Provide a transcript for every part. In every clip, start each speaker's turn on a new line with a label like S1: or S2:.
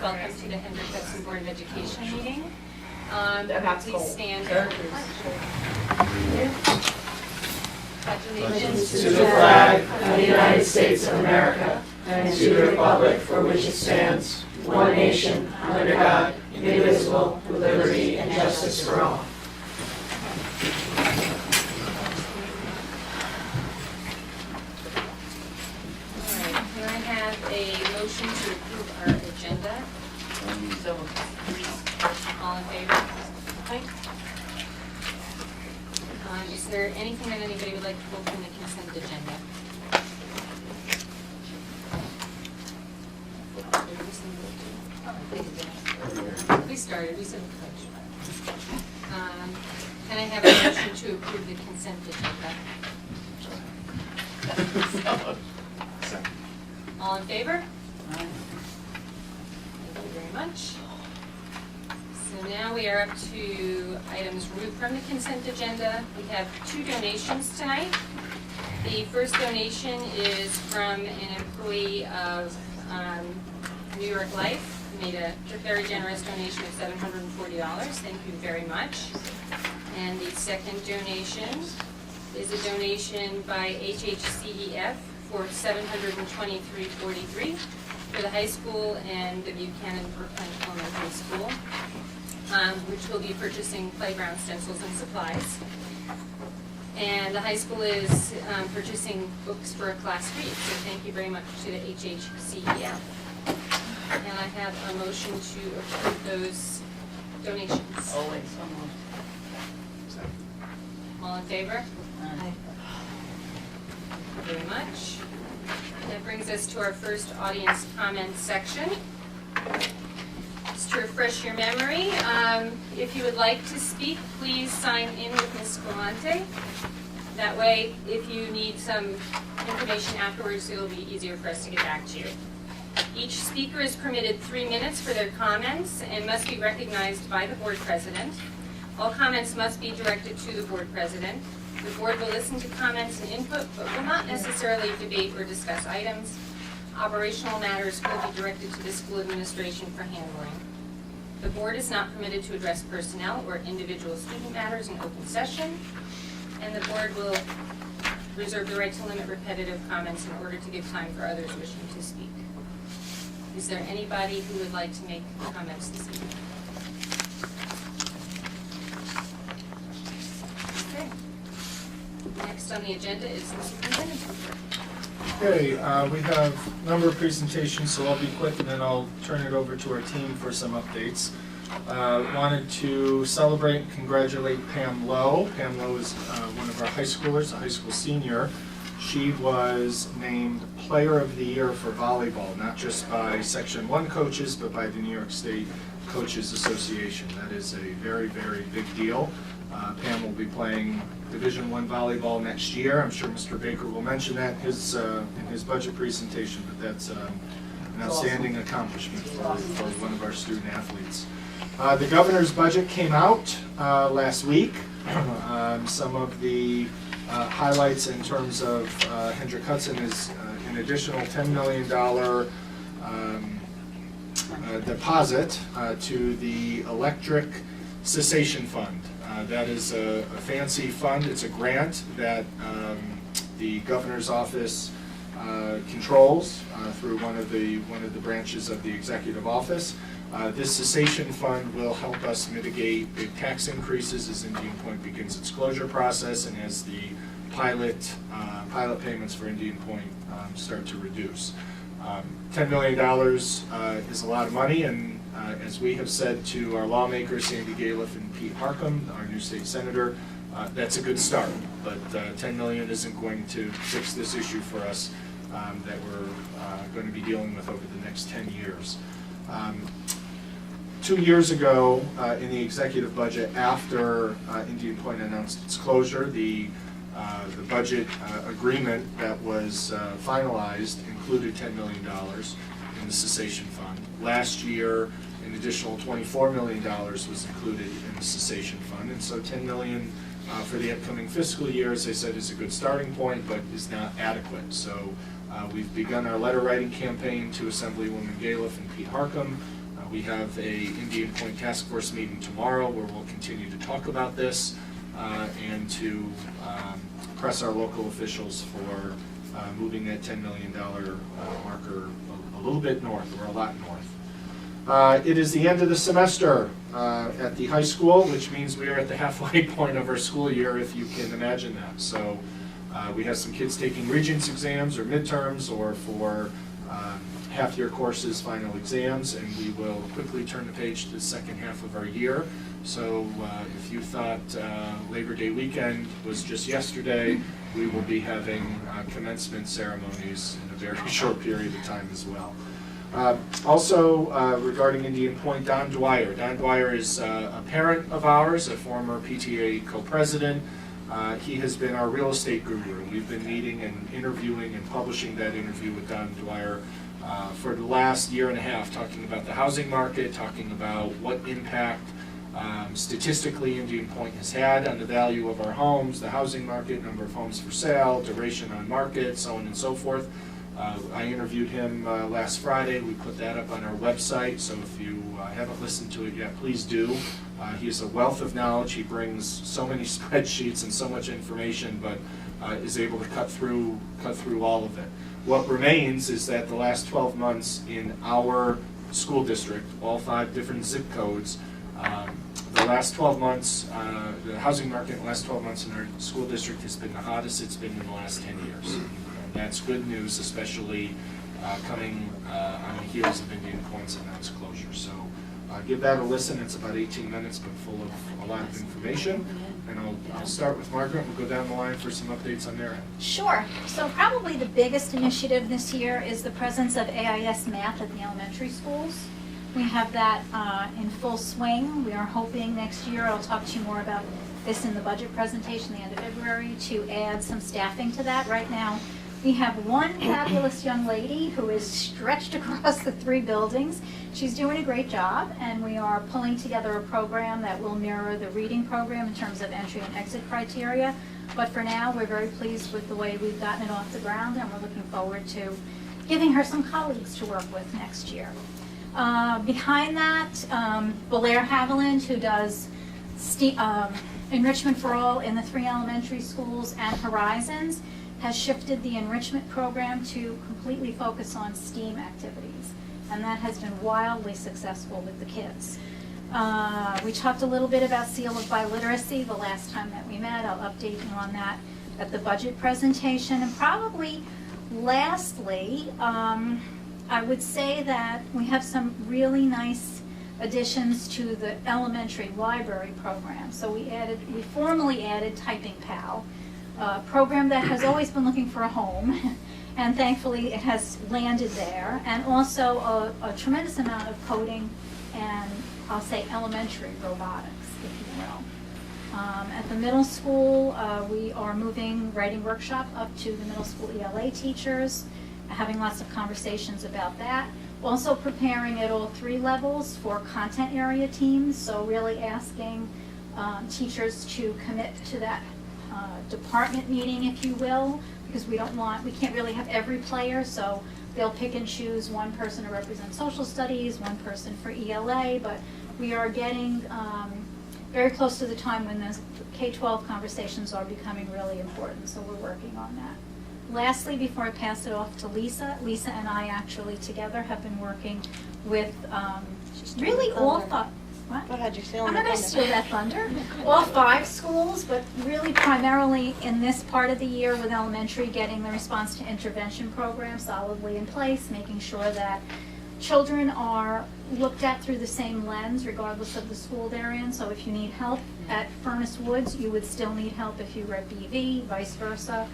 S1: Welcome to the Hendrick Hudson Board of Education meeting. Please stand. Pledge
S2: To the flag of the United States of America and to the republic for which it stands, one nation, under God, indivisible, with liberty and justice for all.
S1: Can I have a motion to approve our agenda? All in favor? Is there anything that anybody would like to pull from the consent agenda? We started, we said can I have a motion to approve the consent agenda? All in favor? Thank you very much. So now we are up to items removed from the consent agenda. We have 2 donations tonight. The first donation is from an employee of New York Life, who made a very generous donation of $740. Thank you very much. And the second donation is a donation by HHCEF for $723.43 for the high school and the Buchanan Brooklyn Elementary School, which will be purchasing playground stencils and supplies. And the high school is purchasing books for a class read, so thank you very much to the HHCEF. And I have a motion to approve those donations.
S2: Always someone.
S1: All in favor? Aye. Thank you very much. That brings us to our first audience comments section. Just to refresh your memory, if you would like to speak, please sign in with Ms. Galante. That way, if you need some information afterwards, it'll be easier for us to get back to you. Each speaker is permitted 3 minutes for their comments and must be recognized by the board president. All comments must be directed to the board president. The board will listen to comments and input, but will not necessarily debate or discuss items. Operational matters will be directed to the school administration for handling. The board is not permitted to address personnel or individual student matters in open session, and the board will reserve the right to limit repetitive comments in order to give time for others wishing to speak. Is there anybody who would like to make comments this evening? Okay. Next on the agenda is the superintendent's report.
S3: Okay, we have a number of presentations, so I'll be quick and then I'll turn it over to our team for some updates. Wanted to celebrate and congratulate Pam Lowe. Pam Lowe is one of our high schoolers, a high school senior. She was named Player of the Year for volleyball, not just by Section 1 coaches, but by the New York State Coaches Association. That is a very, very big deal. Pam will be playing Division I volleyball next year. I'm sure Mr. Baker will mention that in his budget presentation, but that's an outstanding accomplishment for one of our student athletes. The governor's budget came out last week. Some of the highlights in terms of Hendrick Hudson is an additional $10 million deposit to the electric cessation fund. That is a fancy fund. It's a grant that the governor's office controls through one of the branches of the executive office. This cessation fund will help us mitigate big tax increases as Indian Point begins its closure process and as the pilot payments for Indian Point start to reduce. $10 million is a lot of money, and as we have said to our lawmakers, Sandy Galiff and Pete Harcum, our new state senator, that's a good start, but $10 million isn't going to fix this issue for us that we're going to be dealing with over the next 10 years. 2 years ago, in the executive budget, after Indian Point announced its closure, the budget agreement that was finalized included $10 million in the cessation fund. Last year, an additional $24 million was included in the cessation fund, and so $10 million for the upcoming fiscal year, as I said, is a good starting point, but is not adequate. So we've begun our letter writing campaign to Assemblywoman Galiff and Pete Harcum We have a Indian Point Task Force meeting tomorrow where we'll continue to talk about this and to press our local officials for moving that $10 million marker a little bit north, or a lot north. It is the end of the semester at the high school, which means we are at the halfway point of our school year, if you can imagine that. So we have some kids taking Regents exams or midterms, or for half-year courses, final exams, and we will quickly turn the page to the second half of our year. So if you thought Labor Day weekend was just yesterday, we will be having commencement ceremonies in a very short period of time as well. Also, regarding Indian Point, Don Dwyer. Don Dwyer is a parent of ours, a former PTA co-president. He has been our real estate guru. We've been meeting and interviewing and publishing that interview with Don Dwyer for the last year and a half, talking about the housing market, talking about what impact statistically Indian Point has had on the value of our homes, the housing market, number of homes for sale, duration on market, so on and so forth. I interviewed him last Friday. We put that up on our website, so if you haven't listened to it yet, please do. He is a wealth of knowledge. He brings so many spreadsheets and so much information, but is able to cut through all of it. What remains is that the last 12 months in our school district, all 5 different zip codes, the last 12 months, the housing market in the last 12 months in our school district has been the hottest it's been in the last 10 years. And that's good news, especially coming on the heels of Indian Point's announced closure. So give that a listen. It's about 18 minutes, but full of a lot of information. And I'll start with Margaret. We'll go down the line for some updates on their end.
S4: Sure. So probably the biggest initiative this year is the presence of AIS math at the elementary schools. We have that in full swing. We are hoping next year, I'll talk to you more about this in the budget presentation at the end of February, to add some staffing to that. Right now, we have one fabulous young lady who is stretched across the 3 buildings. She's doing a great job, and we are pulling together a program that will mirror the reading program in terms of entry and exit criteria. But for now, we're very pleased with the way we've gotten it off the ground, and we're looking forward to giving her some colleagues to work with next year. Behind that, Belair Haviland, who does Enrichment for All in the 3 elementary schools and Horizons, has shifted the enrichment program to completely focus on STEAM activities, and that has been wildly successful with the kids. We talked a little bit about Seal of Biliteracy the last time that we met. I'll update you on that at the budget presentation. And probably lastly, I would say that we have some really nice additions to the elementary library program. So we formally added Typing Pal, a program that has always been looking for a home, and thankfully it has landed there, and also a tremendous amount of coding and, I'll say, elementary robotics, if you will. At the middle school, we are moving writing workshop up to the middle school ELA teachers, having lots of conversations about that. Also preparing at all 3 levels for content area teams, so really asking teachers to commit to that department meeting, if you will, because we can't really have every player, so they'll pick and choose one person to represent social studies, one person for ELA, but we are getting very close to the time when the K-12 conversations are becoming really important, so we're working on that. Lastly, before I pass it off to Lisa and I actually together have been working with really all 5. What?
S2: Go ahead, you're stealing
S4: I'm
S2: the
S4: not going to
S2: thunder.
S4: steal that thunder. All 5 schools, but really primarily in this part of the year with elementary, getting the response to intervention program solidly in place, making sure that children are looked at through the same lens regardless of the school they're in. So if you need help at Furnace Woods, you would still need help if you were at BV, vice versa.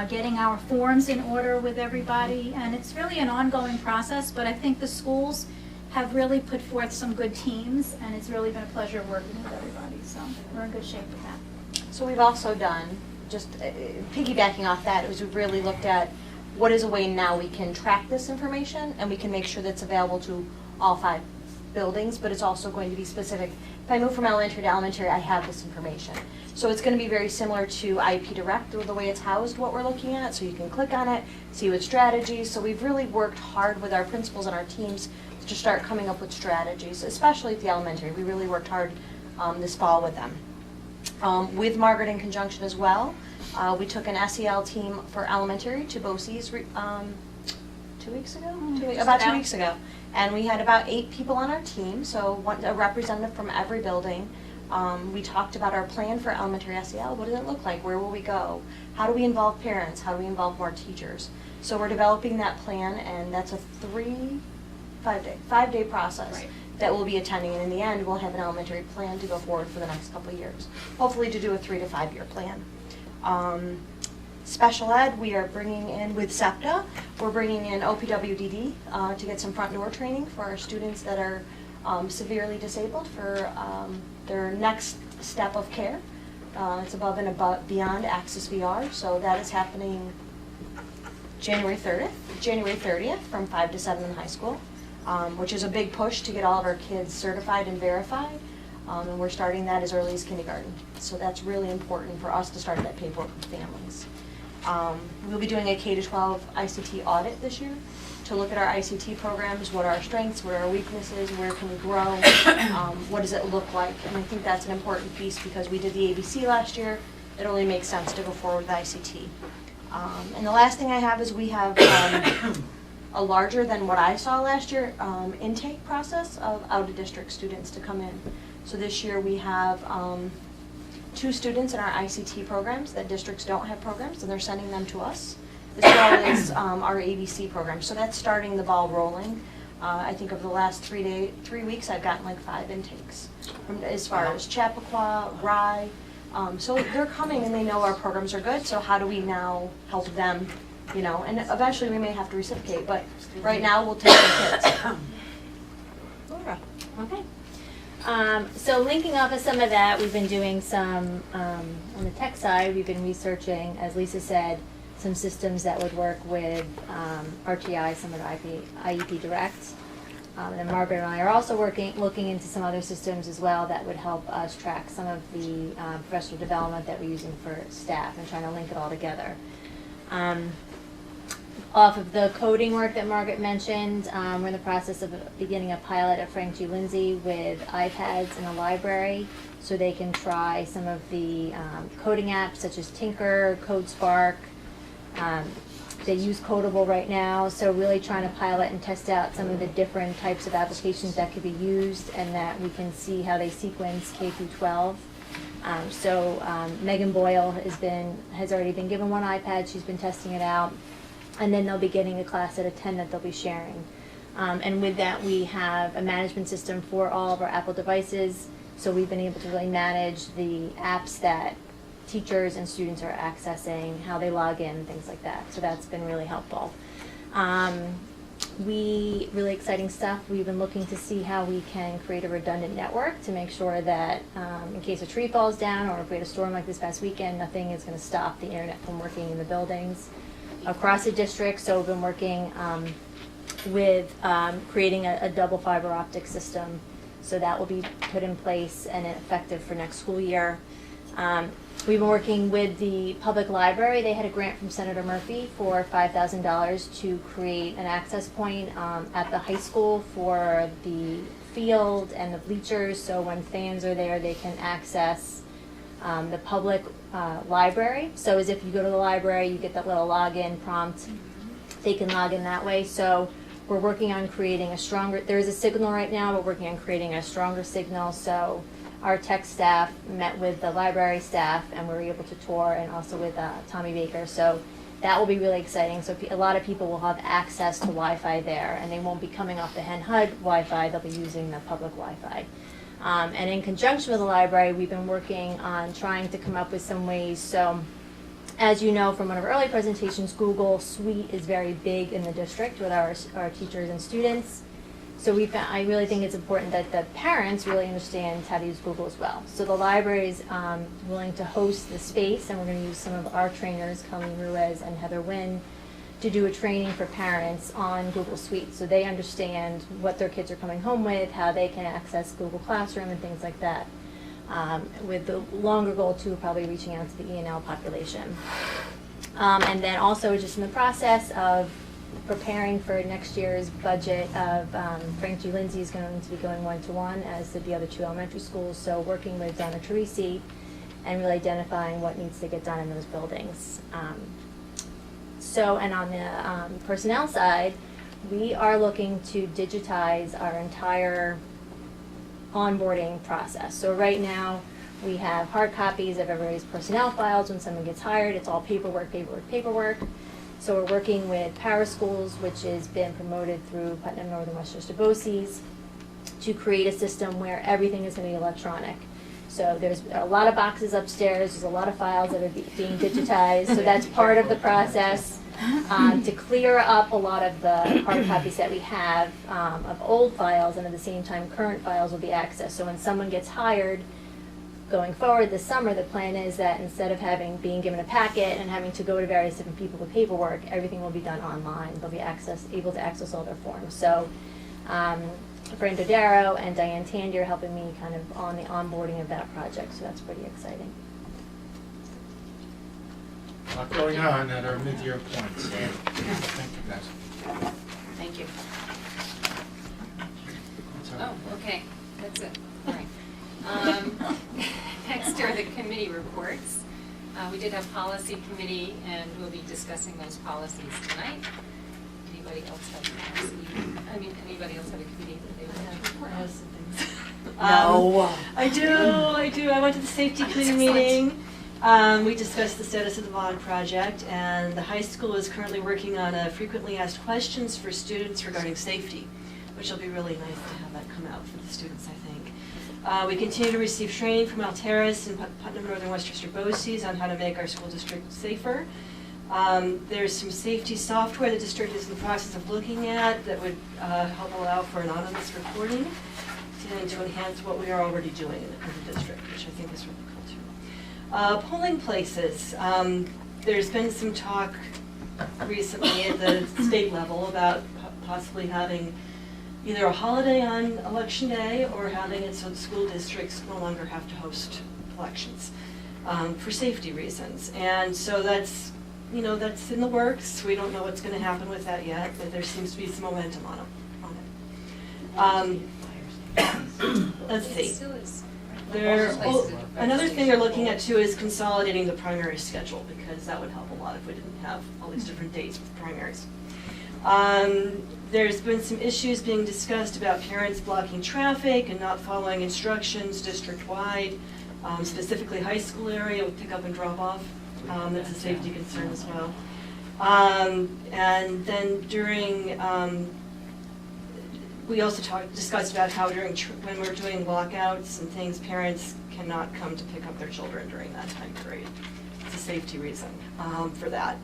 S4: Getting our forms in order with everybody, and it's really an ongoing process, but I think the schools have really put forth some good teams, and it's really been a pleasure working with everybody, so we're in good shape with that.
S2: So we've also done, just piggybacking off that, is we've really looked at what is a way now we can track this information, and we can make sure that it's available to all 5 buildings, but it's also going to be specific. If I move from elementary to elementary, I have this information. So it's going to be very similar to IEP Direct, the way it's housed, what we're looking at, so you can click on it, see what strategies. So we've really worked hard with our principals and our teams to to start coming up with strategies, especially at the elementary. We really worked hard this fall with them. With Margaret in conjunction as well, we took an SEL team for elementary to BOCES 2 weeks ago? About 2 weeks ago. And we had about 8 people on our team, so a representative from every building. We talked about our plan for elementary SEL. What does it look like? Where will we go? How do we involve parents? How do we involve more teachers? So we're developing that plan, and that's a 5-day process.
S1: Right.
S2: That we'll be attending, and in the end, we'll have an elementary plan to go forward for the next couple of years. Hopefully to do a 3 to 5 year plan. Special ed, we are bringing in with SEPTA, we're bringing in OPWDD to get some front door training for our students that are severely disabled for their next step of care. It's above and beyond Access VR, so that is happening January 30th from 5 to 7 in high school. Which is a big push to get all of our kids certified and verified. And we're starting that as early as kindergarten. So that's really important for us to start that paperwork with families. We'll be doing a K-12 ICT audit this year to look at our ICT programs, what are our strengths, what are our weaknesses, where can we grow, what does it look like. And I think that's an important piece because we did the ABC last year. It only makes sense to go forward with ICT. And the last thing I have is we have a larger than what I saw last year intake process of out-of-district students to come in. So this year we have 2 students in our ICT programs that districts don't have programs, and they're sending them to us, as well as our ABC program. So that's starting the ball rolling. I think over the last 3 weeks, I've gotten like 5 intakes, from, as far as Chappaqua, Rye. So they're coming and they know our programs are good, so how do we now help them? You know, and eventually we may have to reciprocate, but right now we'll take the kids.
S5: Laura. Okay. So linking off of some of that, we've been doing some, on the tech side, we've been researching, as Lisa said, some systems that would work with RTI, some of the IEP Direct. And then Margaret and I are also looking into some other systems as well that would help us track some of the professional development that we're using for staff and trying to link it all together. Off of the coding work that Margaret mentioned, we're in the process of beginning a pilot at Frank G. Lindsay with iPads in the library so they can try some of the coding apps such as Tinker, CodeSpark. They use Codable right now, so really trying to pilot and test out some of the different types of applications that could be used and that we can see how they sequence K through 12. Megan Boyle has already been given one iPad. She's been testing it out. And then they'll be getting a class at a 10 that they'll be sharing. And with that, we have a management system for all of our Apple devices. So we've been able to really manage the apps that teachers and students are accessing, how they log in, things like that. So that's been really helpful. Really exciting stuff. We've been looking to see how we can create a redundant network to make sure that in case a tree falls down or if we had a storm like this past weekend, nothing is going to stop the internet from working in the buildings across the district. So we've been working with creating a double fiber optic system. So that will be put in place and effective for next school year. We've been working with the public library. They had a grant from Senator Murphy for $5,000 to create an access point at the high school for the field and the bleachers. So when fans are there, they can access the public library. So as if you go to the library, you get that little login prompt. They can log in that way. So we're working on creating a stronger, there is a signal right now, but working on creating a stronger signal. So our tech staff met with the library staff and we were able to tour, and also with Tommy Baker. So that will be really exciting. So a lot of people will have access to Wi-Fi there, and they won't be coming off the Hen HUD Wi-Fi, they'll be using the public Wi-Fi. And in conjunction with the library, we've been working on trying to come up with some ways. So as you know from one of our early presentations, Google Suite is very big in the district with our teachers and students. So I really think it's important that the parents really understand how to use Google as well. So the library is willing to host the space, and we're going to use some of our trainers, Colleen Ruiz and Heather Wynn, to do a training for parents on Google Suite, so they understand what their kids are coming home with, how they can access Google Classroom and things like that. With the longer goal too, probably reaching out to the E&L population. And then also just in the process of preparing for next year's budget of, Frank G. Lindsay is going to be going one-to-one, as did the other two elementary schools, so working with Donna Teresi and really identifying what needs to get done in those buildings. And on the personnel side, we are looking to digitize our entire onboarding process. So right now, we have hard copies of everybody's personnel files. When someone gets hired, it's all paperwork. So we're working with Power Schools, which has been promoted through Putnam Northern Westchester BOCES, to create a system where everything is going to be electronic. So there's a lot of boxes upstairs, there's a lot of files that are being digitized, so that's part of the process. To clear up a lot of the hard copies that we have of old files, and at the same time, current files will be accessed. So when someone gets hired, going forward this summer, the plan is that instead of being given a packet and having to go to various different people with paperwork, everything will be done online. They'll be able to access all their forms. So Fran Dodaro and Diane Tandy are helping me kind of on the onboarding of that project, so that's pretty exciting.
S3: A lot going on at our mid-year points. Thank you, guys.
S1: Thank you.
S3: That's all right.
S1: Oh, okay, that's it, all right. Next are the committee reports. We did have policy committee, and we'll be discussing those policies tonight. Anybody else have policy? Anybody else have a committee that they want to report?
S6: I have some things.
S2: No.
S6: I do. I went to the safety committee meeting. We discussed the status of the bond project, and the high school is currently working on a frequently asked questions for students regarding safety, which will be really nice to have that come out for the students, I think. We continue to receive training from Alteris and Putnam Northern Westchester BOCES on how to make our school district safer. There's some safety software the district is in the process of looking at that would help allow for anonymous reporting and to enhance what we are already doing in the district, which I think is really cool too. Polling places. There's been some talk recently at the state level about possibly having either a holiday on election day or having it so that school districts no longer have to host elections for safety reasons. And so that's in the works. We don't know what's going to happen with that yet, but there seems to be some momentum on it. Let's
S1: It
S6: see.
S1: still is.
S6: Another thing they're looking at too is consolidating the primary schedule, because that would help a lot if we didn't have all these different dates with primaries. There's been some issues being discussed about parents blocking traffic and not following instructions district-wide, specifically high school area with pick up and drop off. That's a safety concern as well. And then we also discussed about how when we're doing walkouts and things, parents cannot come to pick up their children during that time period. It's a safety reason for that.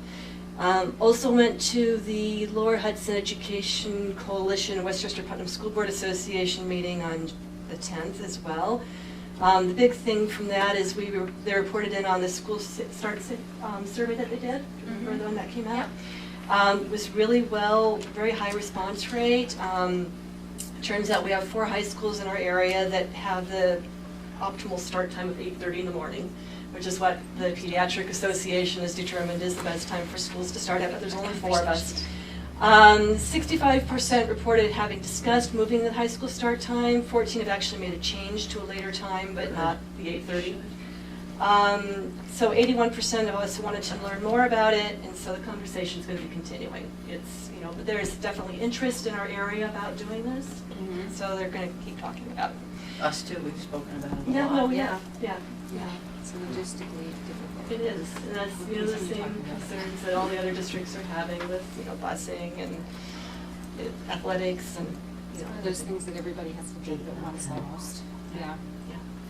S6: Also went to the Lower Hudson Education Coalition Westchester Putnam School Board Association meeting on the 10th as well. The big thing from that is they reported in on the school start survey that they did, remember the one that came out? It was really well, very high response rate. Turns out we have 4 high schools in our area that have the optimal start time of 8:30 in the morning, which is what the Pediatric Association has determined is the best time for schools to start at, but there's only 4 of us. 65% reported having discussed moving the high school start time. 14 have actually made a change to a later time, but not the 8:30. So 81% of us wanted to learn more about it, and so the conversation is going to be continuing. But there's definitely interest in our area about doing this, so they're going to keep talking about it.
S7: Us too, we've spoken about it a
S6: Yeah,
S7: lot.
S6: oh, yeah.
S1: It's logistically difficult.
S6: It is, and that's, the same concerns that all the other districts are having with, busing and athletics and,
S1: It's one of those things that everybody has to do at once almost. Yeah.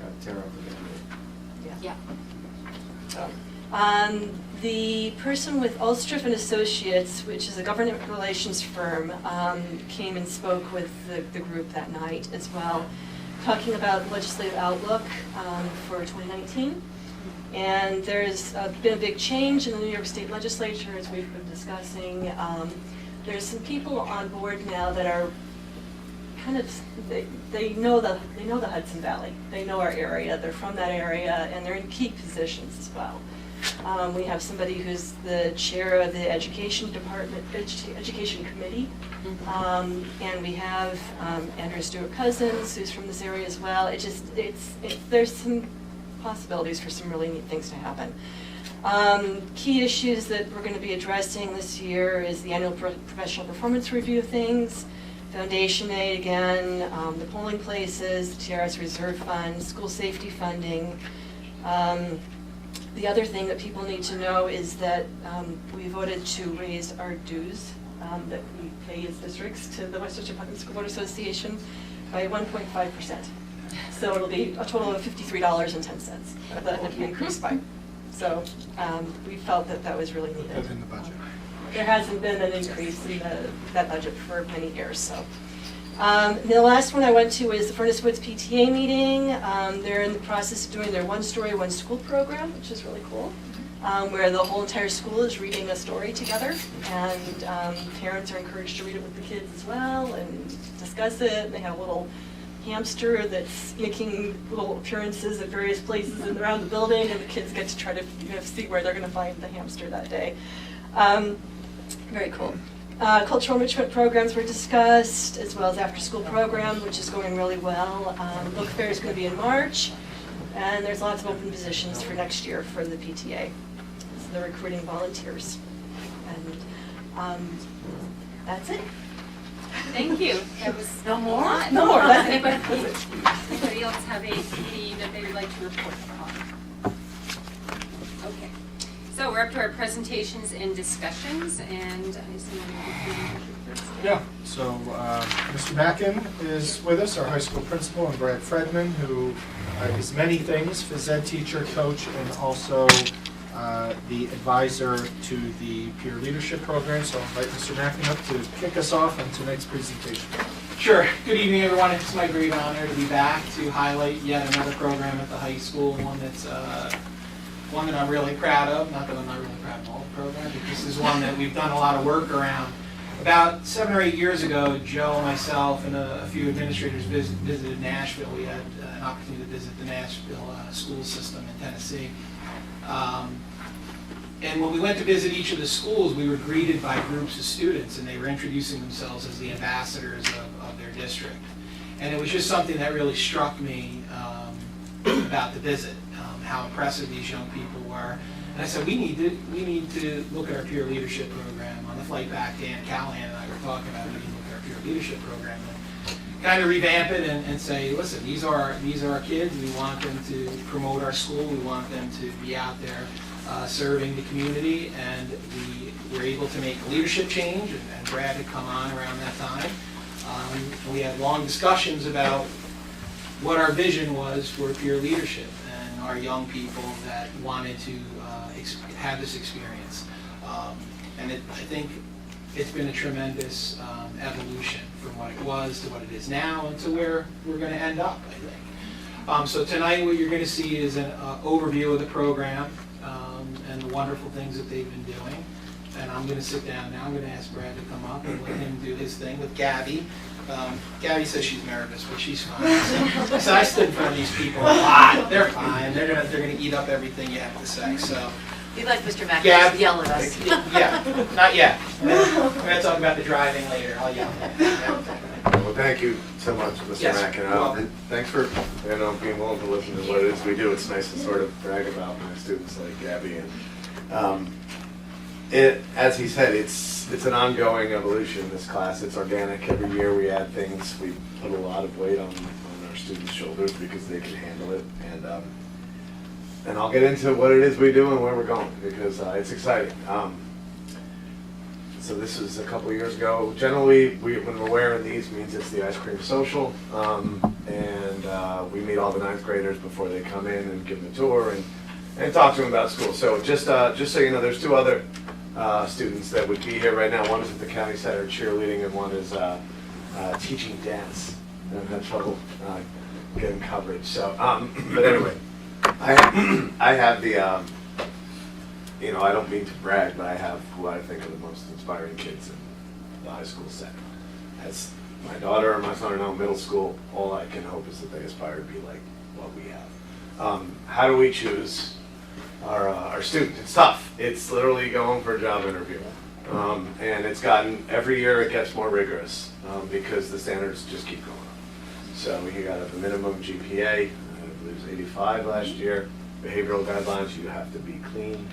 S3: Got to tear up again.
S1: Yeah.
S6: So, the person with Ulstruff and Associates, which is a government relations firm, came and spoke with the group that night as well, talking about legislative outlook for 2019. And there's been a big change in the New York State Legislature, as we've been discussing. There's some people on board now that are kind of, they know the Hudson Valley. They know our area, they're from that area, and they're in key positions as well. We have somebody who's the chair of the education department, education committee. And we have Andrew Stewart Cousins, who's from this area as well. There's some possibilities for some really neat things to happen. Key issues that we're going to be addressing this year is the annual professional performance review things, foundation aid again, the polling places, the TRS reserve fund, school safety funding. The other thing that people need to know is that we voted to raise our dues that we pay as districts to the Westchester Public School Board Association by 1.5%. So it'll be a total of $53.10 that will be increased by. So we felt that that was really needed.
S3: Put in the budget.
S6: There hasn't been an increase in that budget for many years, so. The last one I went to is the Furnace Woods PTA meeting. They're in the process of doing their One Story, One School program, which is really cool, where the whole entire school is reading a story together, and parents are encouraged to read it with the kids as well and discuss it. They have a little hamster that's making little appearances at various places and around the building, and the kids get to try to see where they're going to find the hamster that day. Very cool. Cultural enrichment programs were discussed, as well as after-school program, which is going really well. Book fair is going to be in March, and there's lots of open positions for next year for the PTA. So they're recruiting volunteers. And that's it.
S1: Thank you. That was
S6: No more?
S1: a lot.
S6: No more. That's it.
S1: Anybody else have a committee that they would like to report on? Okay. So we're up to our presentations and discussions, and I assume I'm going to do first.
S3: Yeah, so Mr. Mackin is with us, our high school principal, and Brad Fredman, who is many things, phys ed teacher, coach, and also the advisor to the peer leadership program. So I'll invite Mr. Mackin up to kick us off on tonight's presentation.
S8: Sure. Good evening, everyone. It's my great honor to be back to highlight yet another program at the high school, one that I'm really proud of. Not that I'm not really proud of all the programs, but this is one that we've done a lot of work around. About 7 or 8 years ago, Joe, myself, and a few administrators visited Nashville. We had an opportunity to visit the Nashville school system in Tennessee. And when we went to visit each of the schools, we were greeted by groups of students, and they were introducing themselves as the ambassadors of their district. And it was just something that really struck me about the visit, how impressive these young people were. And I said, we need to look at our peer leadership program. On the flight back, Dan Callahan and I were talking about we need to look at our peer leadership program and kind of revamp it and say, listen, these are our kids. We want them to promote our school. We want them to be out there serving the community. And we were able to make a leadership change, and Brad had come on around that time. We had long discussions about what our vision was for peer leadership and our young people that wanted to have this experience. And I think it's been a tremendous evolution from what it was to what it is now and to where we're going to end up, I think. So tonight what you're going to see is an overview of the program and the wonderful things that they've been doing. And I'm going to sit down now. I'm going to ask Brad to come up and let him do his thing with Gabby. Gabby says she's nervous, but she's fine. So I stood in front of these people a lot. They're fine. They're gonna eat up everything you have to say. So
S7: You like Mr. Mack,
S8: Gab,
S7: just yell at us.
S8: Yeah, not yet. We're gonna talk about the driving later. I'll yell. Yeah.
S9: Well, thank you so much, Mr.
S8: Yes,
S9: Mack,
S8: you're welcome.
S9: and thanks for being willing to listen to what it is we do. It's nice to sort of brag about my students like Gabby. And as he said, it's an ongoing evolution. This class, it's organic. Every year we add things. We put a lot of weight on our students' shoulders because they can handle it. And I'll get into what it is we do and where we're going because it's exciting. So this was a couple of years ago. Generally, when we're wearing these, means it's the ice cream social, and we meet all the ninth graders before they come in and give them a tour and talk to them about school. So just so you know, there's two other students that would be here right now. One is at the county center cheerleading, and one is teaching dance. And I've had trouble getting coverage. So, but anyway, I have the. I don't mean to brag, but I have who I think are the most inspiring kids in the high school setting. As my daughter and my son are now in middle school, all I can hope is that they aspire to be like what we have. How do we choose our students. It's tough. It's literally going for a job interview. And it's gotten, every year it gets more rigorous because the standards just keep going up. So you got a minimum GPA, I believe it was 85 last year. Behavioral guidelines, you have to be clean.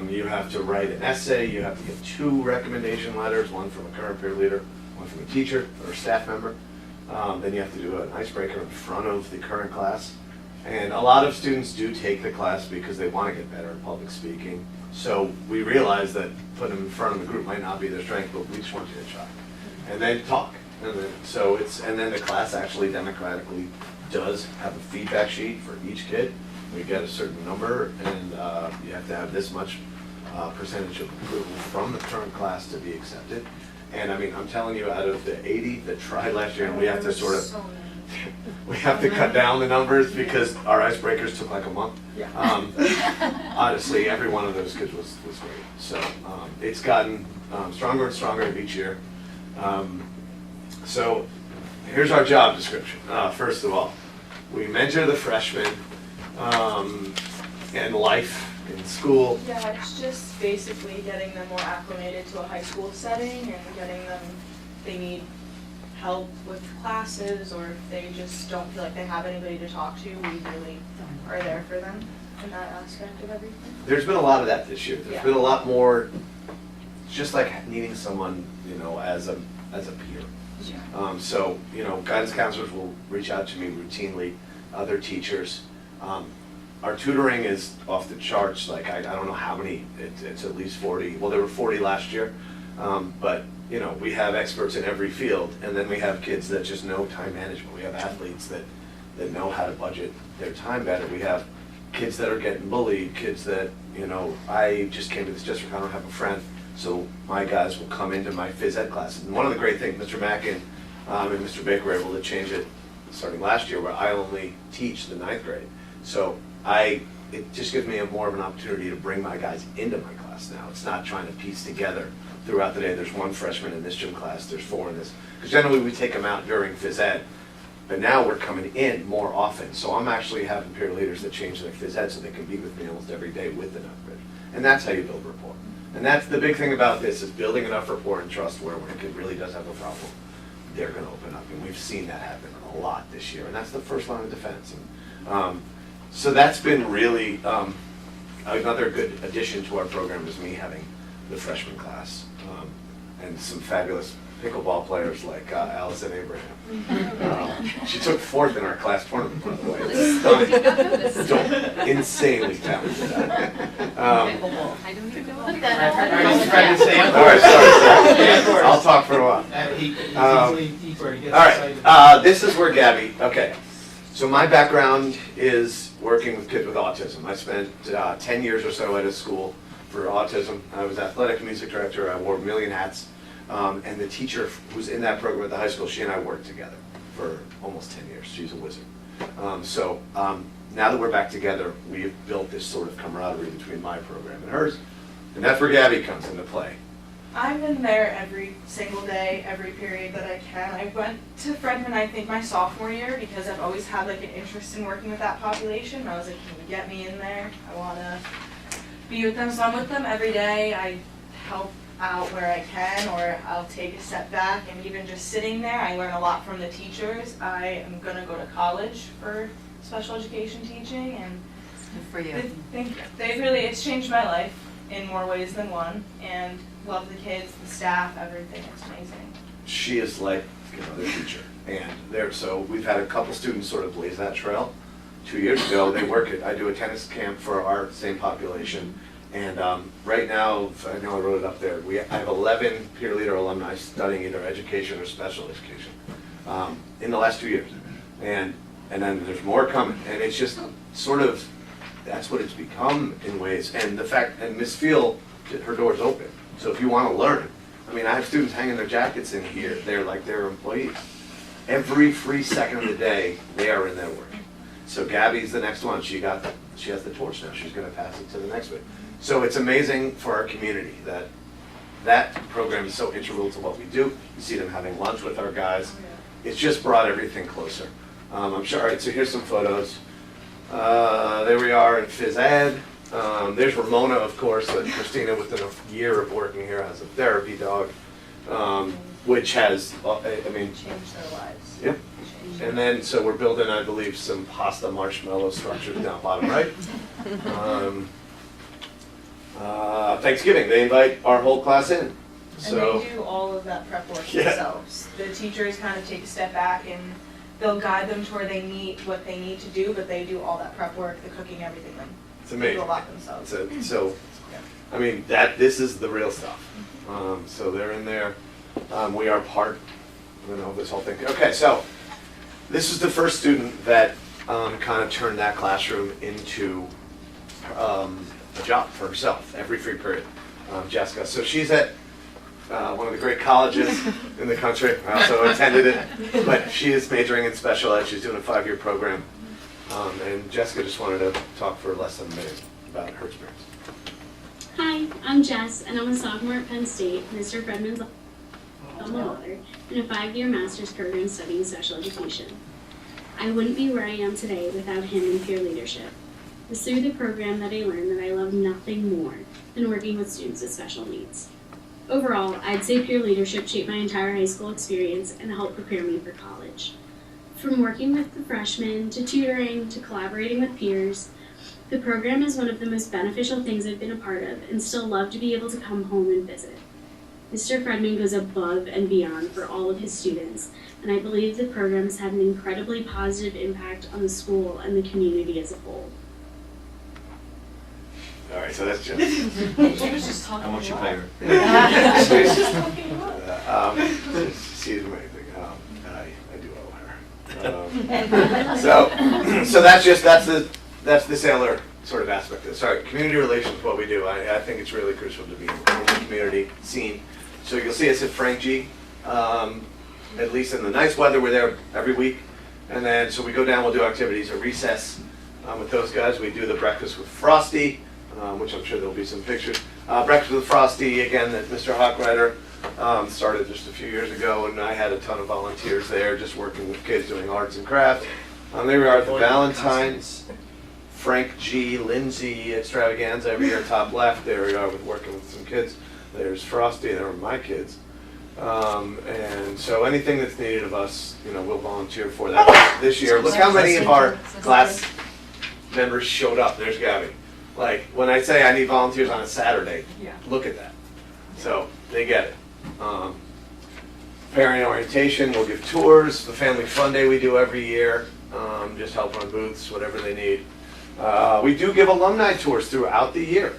S9: You have to write an essay, you have to get 2 recommendation letters, one from a current peer leader, one from a teacher or a staff member. Then you have to do an icebreaker in front of the current class. And a lot of students do take the class because they want to get better at public speaking. So we realize that putting them in front of the group might not be their strength, but we just want you to try. And then talk. And then the class actually democratically does have a feedback sheet for each kid. We get a certain number, and you have to have this much percentage of approval from the current class to be accepted. And I mean, I'm telling you, out of the 80 that tried last year, and we have to sort of, we have to cut down the numbers because our icebreakers took like a month. Honestly, every one of those kids was great. So it's gotten stronger and stronger each year. So here's our job description. First of all, we mentor the freshmen and life in school.
S10: Yeah, it's just basically getting them more acclimated to a high school setting and getting them, they need help with classes, or if they just don't feel like they have anybody to talk to, we really are there for them in that aspect of everything.
S9: There's been a lot of that this year. There's
S10: Yeah.
S9: been a lot more, just like needing someone, as a peer. So, guidance counselors will reach out to me routinely, other teachers. Our tutoring is off the charts, like I don't know how many, it's at least 40. Well, there were 40 last year, but we have experts in every field, and then we have kids that just know time management. We have athletes that know how to budget their time better. We have kids that are getting bullied, kids that, I just came to this district, I don't have a friend, so my guys will come into my phys ed classes. And one of the great things, Mr. Mackin and Mr. Baker were able to change it starting last year, where I only teach the 9th grade. So it just gives me more of an opportunity to bring my guys into my class now. It's not trying to piece together throughout the day, there's 1 freshman in this gym class, there's 4 in this. Because generally we take them out during phys ed, but now we're coming in more often. So I'm actually having peer leaders that change their phys ed so they can be with me almost every day with the 9th grade. And that's how you build rapport. And that's the big thing about this, is building enough rapport and trust where when a kid really does have a problem, they're going to open up. And we've seen that happen a lot this year. And that's the first line of defense. And, so that's been really another good addition to our program, is me having the freshman class and some fabulous pickleball players like Allison Abraham. She took 4th in our class tournament, by the way. Stunning. Insanely talented.
S1: I don't even know what
S9: All right, sorry. I'll talk for a while. All right, this is where Gabby, okay. So my background is working with kids with autism. I spent 10 years or so at a school for autism. I was athletic music director, I wore a million hats. And the teacher who's in that program at the high school, she and I worked together for almost 10 years. She's a wizard. So now that we're back together, we've built this sort of camaraderie between my program and hers. And that's where Gabby comes into play.
S10: I'm in there every single day, every period that I can. I went to Fredman, I think, my sophomore year because I've always had like an interest in working with that population. I was like, can you get me in there? I want to be with them. So I'm with them every day. I help out where I can, or I'll take a step back, and even just sitting there, I learn a lot from the teachers. I am going to go to college for special education teaching, and
S7: Good for you.
S10: it's changed my life in more ways than one, and love the kids, the staff, everything. It's amazing.
S9: She is like another teacher. And so we've had a couple students sort of blaze that trail. 2 years ago, I do a tennis camp for our same population. And right now, I know I wrote it up there, I have 11 peer leader alumni studying either education or special education in the last 2 years. And then there's more coming. And it's just sort of, that's what it's become in ways. And the fact, and Miss Field, her door's open. So if you want to learn, I mean, I have students hanging their jackets in here. They're like their employees. Every free second of the day, they are in their work. So Gabby's the next one. She has the torch now. She's going to pass it to the next one. So it's amazing for our community that program is so integral to what we do. You see them having lunch with our guys. It's just brought everything closer. I'm sure. All right, so here's some photos. There we are in phys ed. There's Ramona, of course, that Christina, within a year of working here, has a therapy dog, which has, I mean,
S10: Change their lives.
S9: yep. And then, so we're building, I believe, some pasta marshmallow structures down bottom right. Thanksgiving, they invite our whole class in.
S10: And
S9: So,
S10: they do all of that prep work
S9: Yeah.
S10: themselves. The teachers kind of take a step back and they'll guide them to where they need, what they need to do, but they do all that prep work, the cooking, everything. Like,
S9: it's
S10: they
S9: amazing.
S10: do a lot themselves.
S9: So, I mean, this is the real stuff. So they're in there. We are part, I don't know, this whole thing. Okay, so this is the first student that kind of turned that classroom into a job for herself every free period, Jessica. So she's at one of the great colleges in the country. I also attended it, but she is majoring in special ed. She's doing a 5-year program. And Jessica just wanted to talk for less than a minute about her experience.
S11: Hi, I'm Jess, and I'm a sophomore at Penn State, Mr. Fredman's alma mater, in a 5-year master's program studying special education. I wouldn't be where I am today without him in peer leadership. It's through the program that I learned that I love nothing more than working with students with special needs. Overall, I'd say peer leadership shaped my entire high school experience and helped prepare me for college. From working with the freshmen, to tutoring, to collaborating with peers, the program is one of the most beneficial things I've been a part of and still love to be able to come home and visit. Mr. Fredman goes above and beyond for all of his students, and I believe the program has had an incredibly positive impact on the school and the community as a whole.
S9: All right, so that's Jess.
S10: She was just talking.
S7: How much you pay her?
S9: She's amazing. I do owe her. So that's the sailor sort of aspect of it. Sorry, community relations, what we do. I think it's really crucial to be in the community scene. So you'll see us at Frank G. At least in the nice weather, we're there every week. And then, so we go down, we'll do activities at recess with those guys. We do the breakfast with Frosty, which I'm sure there'll be some pictures. Breakfast with Frosty, again, that Mr. Hochreiter started just a few years ago, and I had a ton of volunteers there, just working with kids doing arts and crafts. There we are at the Valentine's Frank G. Lindsay extravaganza every year, top left. There we are with working with some kids. There's Frosty, there are my kids. And so anything that's needed of us, we'll volunteer for that this year. Look how many of our class members showed up. There's Gabby. Like, when I say I need volunteers on a Saturday, look at that. So, they get it. Parent orientation, we'll give tours. The family fun day we do every year. Just help run booths, whatever they need. We do give alumni tours throughout the year.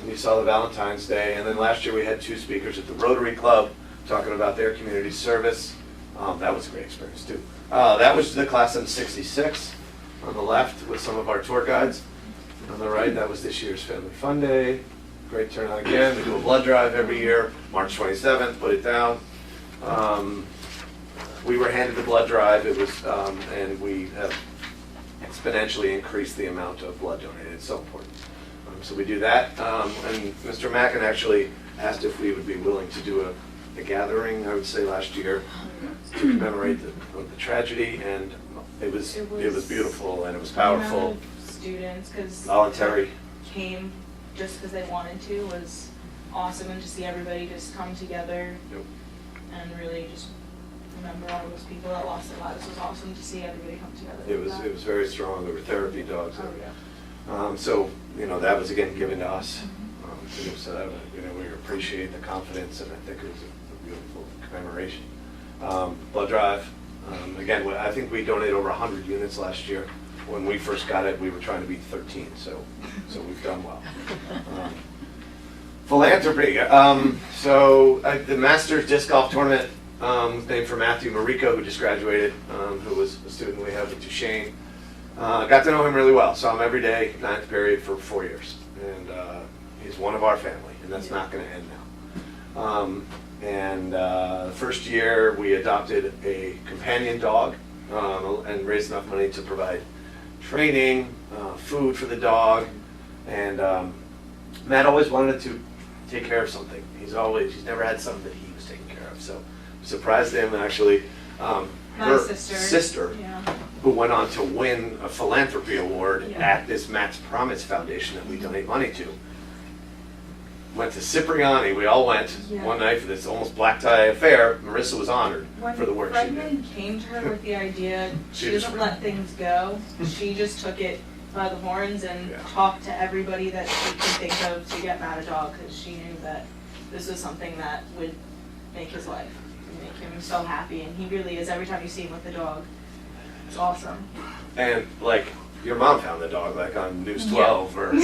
S9: You saw the Valentine's Day, and then last year we had 2 speakers at the Rotary Club talking about their community service. That was a great experience too. That was the class of '66 on the left with some of our tour guides. On the right, that was this year's Family Fun Day. Great turnout again. We do a blood drive every year, March 27th, put it down. We were handed the blood drive, it was, and we have exponentially increased the amount of blood donated. It's so important. So we do that. And Mr. Mackin actually asked if we would be willing to do a gathering, I would say last year, to commemorate the tragedy, and it was beautiful and it was powerful.
S10: Students, because
S9: Voluntary.
S10: came just because they wanted to, was awesome, and to see everybody just come together and really just remember all those people that lost their lives was awesome to see everybody come together.
S9: It was very strong. There were therapy dogs.
S10: Oh, yeah.
S9: So that was again given to us. So we appreciate the confidence, and I think it was a beautiful commemoration. Blood drive. Again, I think we donated over 100 units last year. When we first got it, we were trying to beat 13, so we've done well. Philanthropy. The Masters Disc Golf Tournament was named for Matthew Marico, who just graduated, who was a student we have at Duchesne. Got to know him really well. Saw him every day, 9th period for 4 years. And he's one of our family, and that's not going to end now. The first year, we adopted a companion dog and raised enough money to provide training, food for the dog, and Matt always wanted to take care of something. He's never had something that he was taking care of. So we surprised him, and actually
S10: My
S9: her
S10: sister
S9: who went on to win a philanthropy award
S10: Yeah.
S9: at this Matt's Promise Foundation that we donate money to. Went to Cipriani, we all went
S10: Yeah.
S9: one night for this almost black tie affair. Marissa was honored for the work she did.
S10: When Fredman came to her with the idea,
S9: She
S10: she
S9: just-
S10: doesn't let things go. She just took it by the horns and
S9: Yeah.
S10: talked to everybody that she could think of to get Matt a dog, because she knew that this was something that would make his life, and make him so happy, and he really is, every time you see him with the dog. It's awesome.
S9: And like, your mom found the dog, like on News
S10: Yeah.
S9: 12, or, and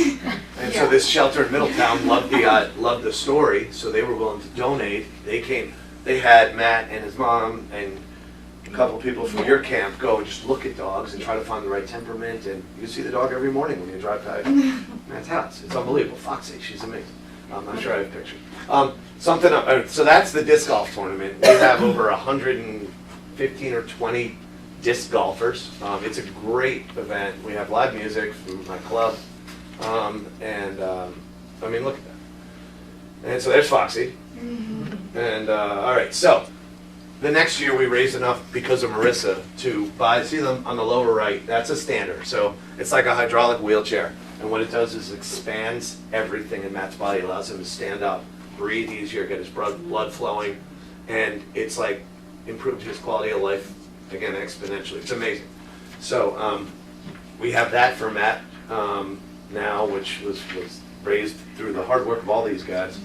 S9: so
S10: Yeah.
S9: this shelter in Middletown loved the story, so they were willing to donate. They came, they had Matt and his mom and a couple people from your camp go and just look at dogs and try to find the right temperament, and you see the dog every morning when you drive by Matt's house. It's unbelievable. Foxy, she's amazing. I'm sure I have pictures. So that's the disc golf tournament. We have over 115 or 20 disc golfers. It's a great event. We have live music from my club, I mean, look at that. And so there's Foxy. And all right, so the next year we raised enough because of Marissa to buy. See them on the lower right? That's a stander. So it's like a hydraulic wheelchair, and what it does is expands everything in Matt's body, allows him to stand up, breathe easier, get his blood flowing, and it's like improved his quality of life again exponentially. It's amazing. So we have that for Matt now, which was raised through the hard work of all these guys.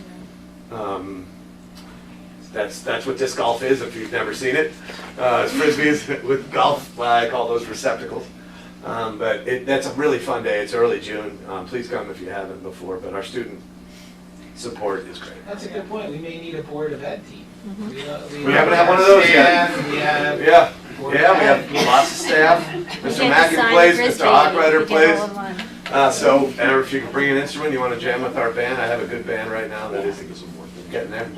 S9: That's what disc golf is if you've never seen it. It's frisbees with golf. I call those receptacles. But that's a really fun day. It's early June. Please come if you haven't before. But our student support is great.
S8: That's a good point. We may need a Board of Ed team. We
S9: haven't had one of those yet.
S8: staff, we have
S9: Yeah,
S8: Board of
S9: yeah, we
S8: Ed.
S9: have lots of staff. Mr. Mackin plays, Mr. Hawkrider plays. So, and if you can bring an instrument, you want to jam with our band, I have a good band right now that is getting there.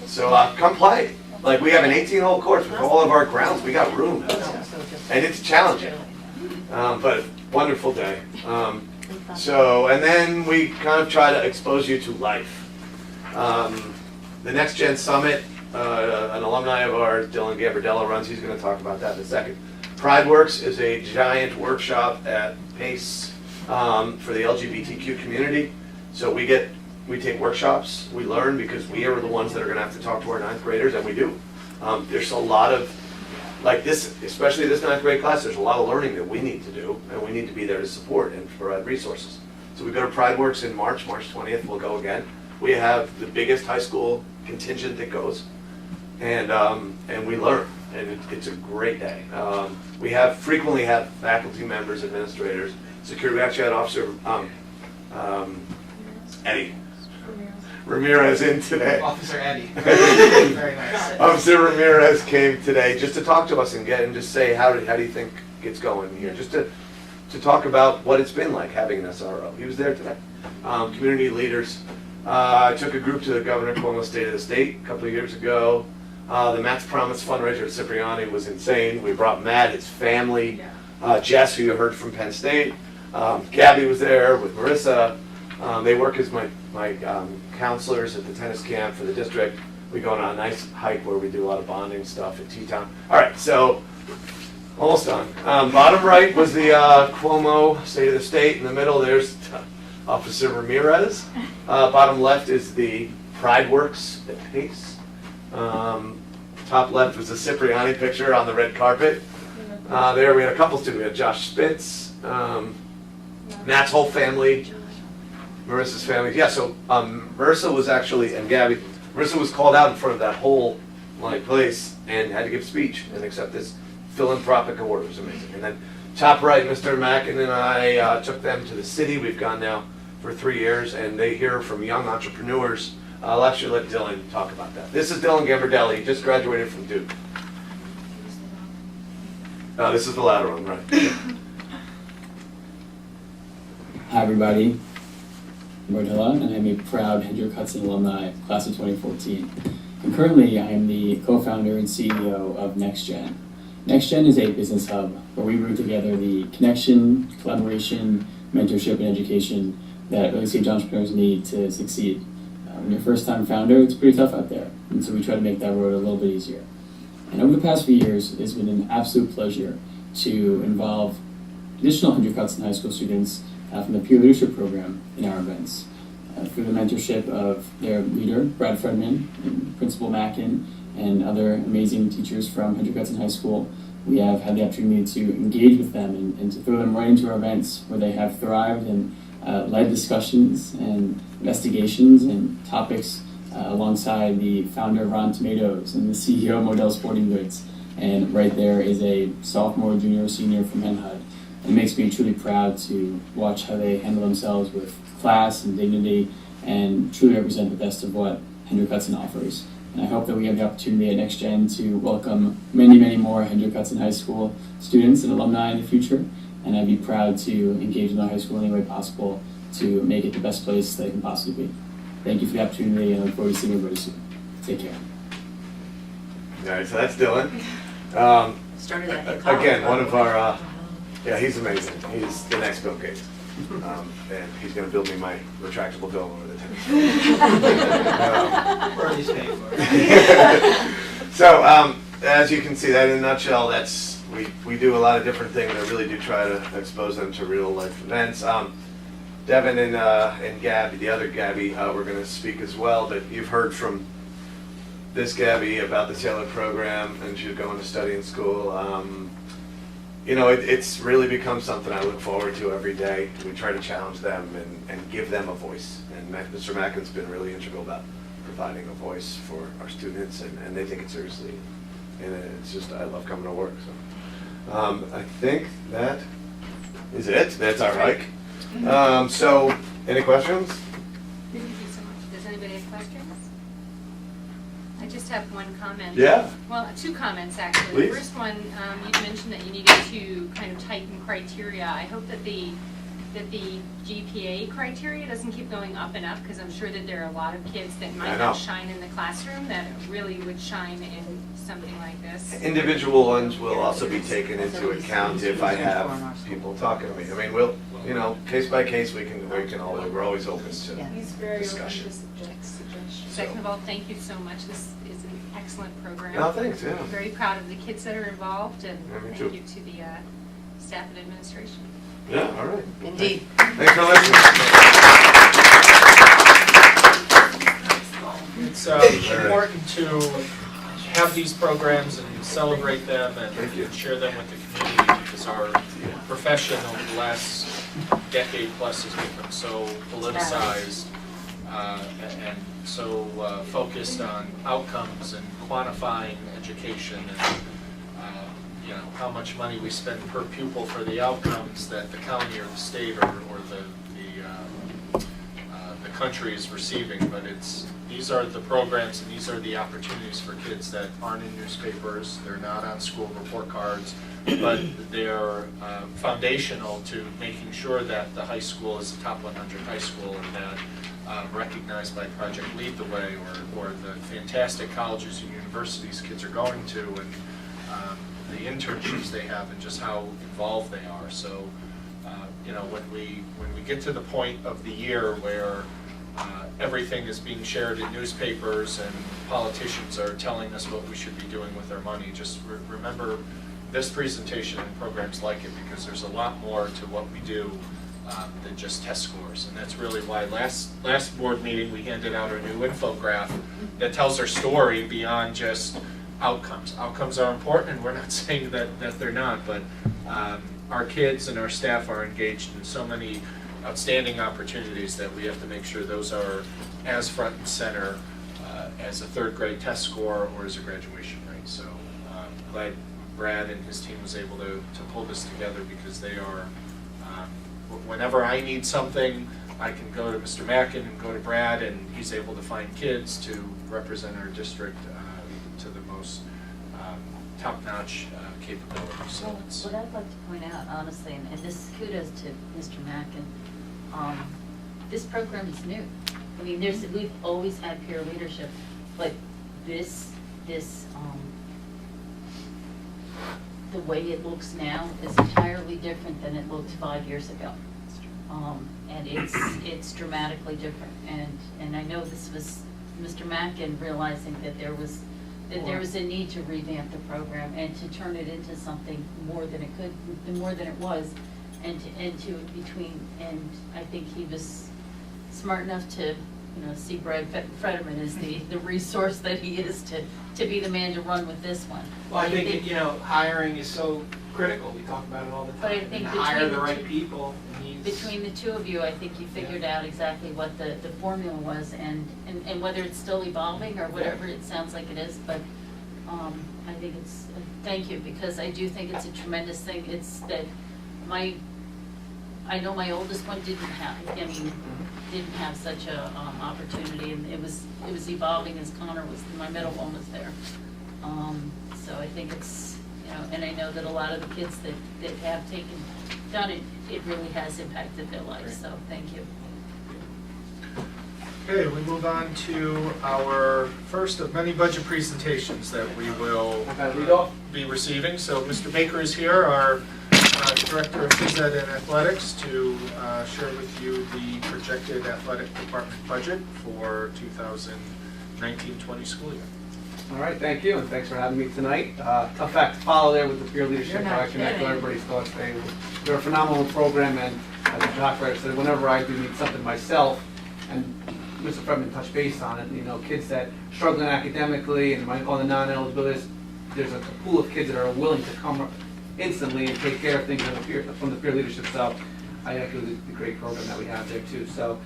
S9: So come play. Like, we have an 18-hole course with all of our grounds. We got room. And it's challenging. But wonderful day. So, and then we kind of try to expose you to life. The Next Gen Summit, an alumni of ours, Dylan Gambardella, runs. He's going to talk about that in a second. PrideWorks is a giant workshop at Pace for the LGBTQ community. So we take workshops, we learn, because we are the ones that are going to have to talk to our ninth graders, and we do. There's a lot of, like this, especially this ninth grade class, there's a lot of learning that we need to do, and we need to be there to support and provide resources. So we go to PrideWorks in March 20th, we'll go again. We have the biggest high school contingent that goes, and we learn, and it's a great day. We frequently have faculty members, administrators, security. We actually had Officer Eddie Ramirez in today.
S8: Officer Eddie. Very nice.
S9: Officer Ramirez came today just to talk to us and just say, how do you think it's going here? Just to talk about what it's been like having an SRO. He was there today. Community leaders. I took a group to the Governor Cuomo State of the State a couple of years ago. The Matt's Promise fundraiser at Cipriani was insane. We brought Matt, his family, Jess, who you heard from Penn State. Gabby was there with Marissa. They work as my counselors at the tennis camp for the district. We go on a nice hike where we do a lot of bonding stuff at Teton. All right, so almost done. Bottom right was the Cuomo State of the State. In the middle, there's Officer Ramirez. Bottom left is the PrideWorks at Pace. Top left was the Cipriani picture on the red carpet. There we had a couple students. We had Josh Spitz, Matt's whole family, Marissa's family. Yeah, so Marissa was actually, and Gabby, Marissa was called out in front of that whole place and had to give a speech and accept this philanthropic award. It was amazing. And then top right, Mr. Mackin and I took them to the city. We've gone now for 3 years, and they hear from young entrepreneurs. I'll actually let Dylan talk about that. This is Dylan Gambardella. He just graduated from Duke. This is the latter one, right?
S12: Hi everybody, I'm Bardella, and I'm a proud Hendrick Hudson alumni, class of 2014. And currently, I am the co-founder and CEO of NextGen. NextGen is a business hub where we bring together the connection, collaboration, mentorship, and education that early stage entrepreneurs need to succeed. When you're a first-time founder, it's pretty tough out there, and so we try to make that road a little bit easier. And over the past few years, it's been an absolute pleasure to involve additional Hendrick Hudson High School students from the peer leadership program in our events. Through the mentorship of their leader, Brad Fredman, and Principal Mackin, and other amazing teachers from Hendrick Hudson High School, we have had the opportunity to engage with them and to throw them right into our events where they have thrived and led discussions and investigations and topics alongside the founder of Rotten Tomatoes and the CEO of Model Sporting Goods. And right there is a sophomore, junior, senior from HenHud. It makes me truly proud to watch how they handle themselves with class and dignity and truly represent the best of what Hendrick Hudson offers. And I hope that we have the opportunity at Next Gen to welcome many, many more Hendrick Hudson High School students and alumni in the future. And I'd be proud to engage in the high school in any way possible to make it the best place that it can possibly be. Thank you for the opportunity, and I look forward to seeing everybody soon. Take care.
S9: All right, so that's Dylan.
S7: Started at the
S9: Again, one of our, yeah, he's amazing. He's the next Bill Gates. And he's going to build me my retractable dome over the tennis
S8: Or at least pay for it.
S9: So, as you can see, that in a nutshell, that's we do a lot of different things. I really do try to expose them to real life events. Devin and Gabby, the other Gabby, we're going to speak as well. But you've heard from this Gabby about the Taylor program, and she's going to study in school. You know, it's really become something I look forward to every day. We try to challenge them and give them a voice. And Mr. Mackin's been really integral about providing a voice for our students, and they take it seriously. And it's just, I love coming to work. So I think that is it. That's our mic. So, any questions?
S1: Thank you so much. Does anybody have questions? I just have one comment.
S9: Yeah.
S1: Well, two comments actually.
S9: Please.
S1: The first one, you mentioned that you needed to kind of tighten criteria. I hope that the GPA criteria doesn't keep going up and up, because I'm sure that there are a lot of kids that might not shine in the classroom that really would shine in something like this.
S9: Individual ones will also be taken into account if I have people talking to me. I mean, we'll, you know, case by case, we're always open to
S10: He's very
S9: discussion.
S10: open to suggestions.
S1: Second of all, thank you so much. This is an excellent program.
S9: No, thanks, yeah.
S1: I'm very proud of the kids that are involved, and
S9: Yeah, me
S1: thank
S9: too.
S1: you to the staff and administration.
S9: Yeah, all right.
S7: Indeed.
S9: Thanks for listening.
S3: It's important to have these programs and celebrate them and share them with the community, because our profession over the last decade plus has become so politicized and so focused on outcomes and quantifying education and you know, how much money we spend per pupil for the outcomes that the county or the state or the country is receiving. But these are the programs and these are the opportunities for kids that aren't in newspapers, they're not on school report cards, but they're foundational to making sure that the high school is a top 100 high school, and that recognized by Project Lead the Way, or the fantastic colleges and universities kids are going to, and the internships they have, and just how involved they are. So, you know, when we get to the point of the year where everything is being shared in newspapers and politicians are telling us what we should be doing with our money, just remember this presentation and programs like it, because there's a lot more to what we do than just test scores. And that's really why last board meeting we handed out a new infographic that tells our story beyond just outcomes. Outcomes are important, and we're not saying that they're not, but our kids and our staff are engaged in so many outstanding opportunities that we have to make sure those are as front and center as a third grade test score or as a graduation rate. So I'm glad Brad and his team was able to pull this together, because they are, whenever I need something, I can go to Mr. Mackin and go to Brad, and he's able to find kids to represent our district to the most top-notch capability. So
S7: Well,
S3: it's,
S7: what I'd like to point out, honestly, and this kudos to Mr. Mackin, this program is new. I mean, we've always had peer leadership, but this the way it looks now is entirely different than it looked 5 years ago. And it's dramatically different. And I know this was Mr. Mackin realizing that there was that there was a need to revamp the program and to turn it into something more than it could, more than it was, and and I think he was smart enough to, see Brad Frederman as the resource that he is to be the man to run with this one.
S8: Well, I think, hiring is so critical, we talk about it all the time.
S7: But I think
S8: And hire
S7: between
S8: the
S7: the
S8: right
S7: two-
S8: people. and he's-
S7: Between the two of you, I think you figured out exactly what the formula was, and whether it's still evolving or whatever it sounds like it is, but I think it's, thank you, because I do think it's a tremendous thing. It's that I know my oldest one didn't have such a opportunity, and it was evolving as Connor was, my middle one was there. So I think it's, and I know that a lot of the kids that have done it, it really has impacted their lives, so thank you.
S3: Okay, we move on to our first of many budget presentations that we will be receiving. So Mr. Baker is here, our Director of Phys Ed and Athletics, to share with you the projected athletic department budget for 2019-20 school year.
S13: All right, thank you, and thanks for having me tonight. Tough act to follow there with the peer leadership.
S7: You're not
S13: I connect with
S7: kidding.
S13: everybody's thoughts. They're a phenomenal program, and as Mr. Hochreiter said, whenever I do need something myself, and Mr. Fredman touched base on it, kids that struggling academically and might on the non-eligibility list, there's a pool of kids that are willing to come instantly and take care of things from the peer leadership. So I echo the great program that we have there too. So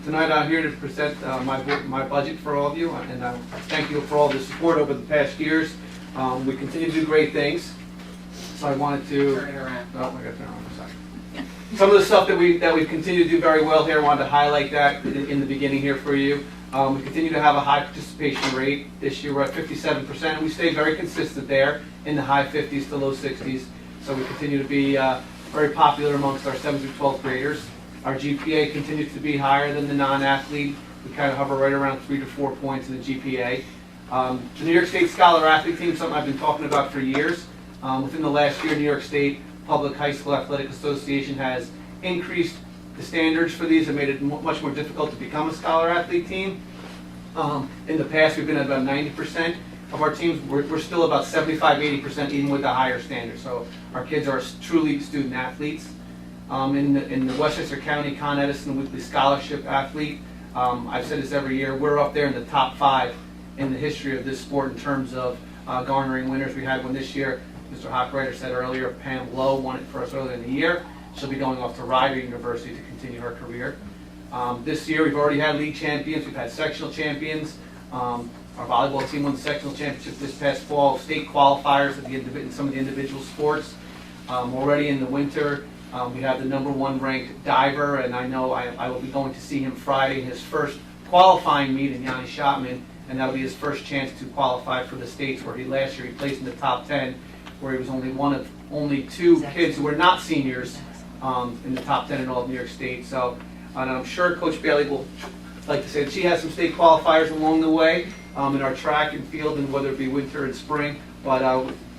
S13: tonight I'm here to present my budget for all of you, and thank you for all the support over the past years. We continue to do great things. So I wanted to.
S8: Turn it around.
S13: Oh, I got to turn it around. Sorry. Some of the stuff that we've continued to do very well here, I wanted to highlight that in the beginning here for you. We continue to have a high participation rate. This year we're at 57%, and we stay very consistent there in the high 50s to low 60s. So we continue to be very popular amongst our 7th through 12th graders. Our GPA continues to be higher than the non-athlete. We kind of hover right around 3 to 4 points in the GPA. The New York State Scholar Athlete Team, something I've been talking about for years. Within the last year, New York State Public High School Athletic Association has increased the standards for these and made it much more difficult to become a scholar athlete team. In the past, we've been at about 90% of our teams. We're still about 75-80% even with the higher standards. So our kids are truly student athletes. In the Westchester County Con Edison Weekly Scholarship Athlete, I've said this every year, we're up there in the top 5 in the history of this sport in terms of garnering winners. We had one this year. Mr. Hochreiter said earlier, Pam Lowe won it for us earlier in the year. She'll be going off to Rider University to continue her career. This year we've already had league champions, we've had sectional champions. Our volleyball team won the sectional championship this past fall, state qualifiers in some of the individual sports. Already in the winter, we have the #1 ranked diver, and I know I will be going to see him Friday in his first qualifying meet in Yanni Schotman, and that'll be his first chance to qualify for the states, where last year he placed in the top 10, where he was only one of only 2 kids who were not seniors in the top 10 in all of New York State. So, and I'm sure Coach Bailey will like to say that she has some state qualifiers along the way in our track and field, and whether it be winter and spring. But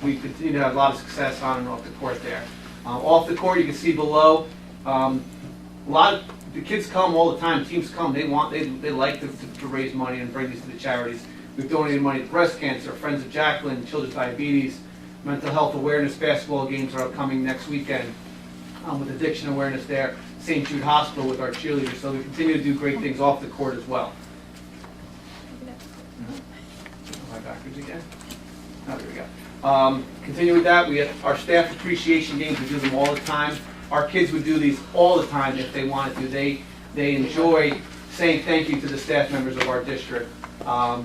S13: we continue to have a lot of success on and off the court there. Off the court, you can see below, a lot of the kids come all the time. Teams come. They like to raise money and bring these to the charities. We've donated money to breast cancer, Friends of Jacqueline, Children's Diabetes, mental health awareness basketball games are upcoming next weekend with addiction awareness there. St. Jude Hospital with our cheerleaders. So we continue to do great things off the court as well. Am I backwards again? Oh, there we go. Continue with that. We have our staff appreciation games. We do them all the time. Our kids would do these all the time if they wanted to. They enjoy saying thank you to the staff members of our district.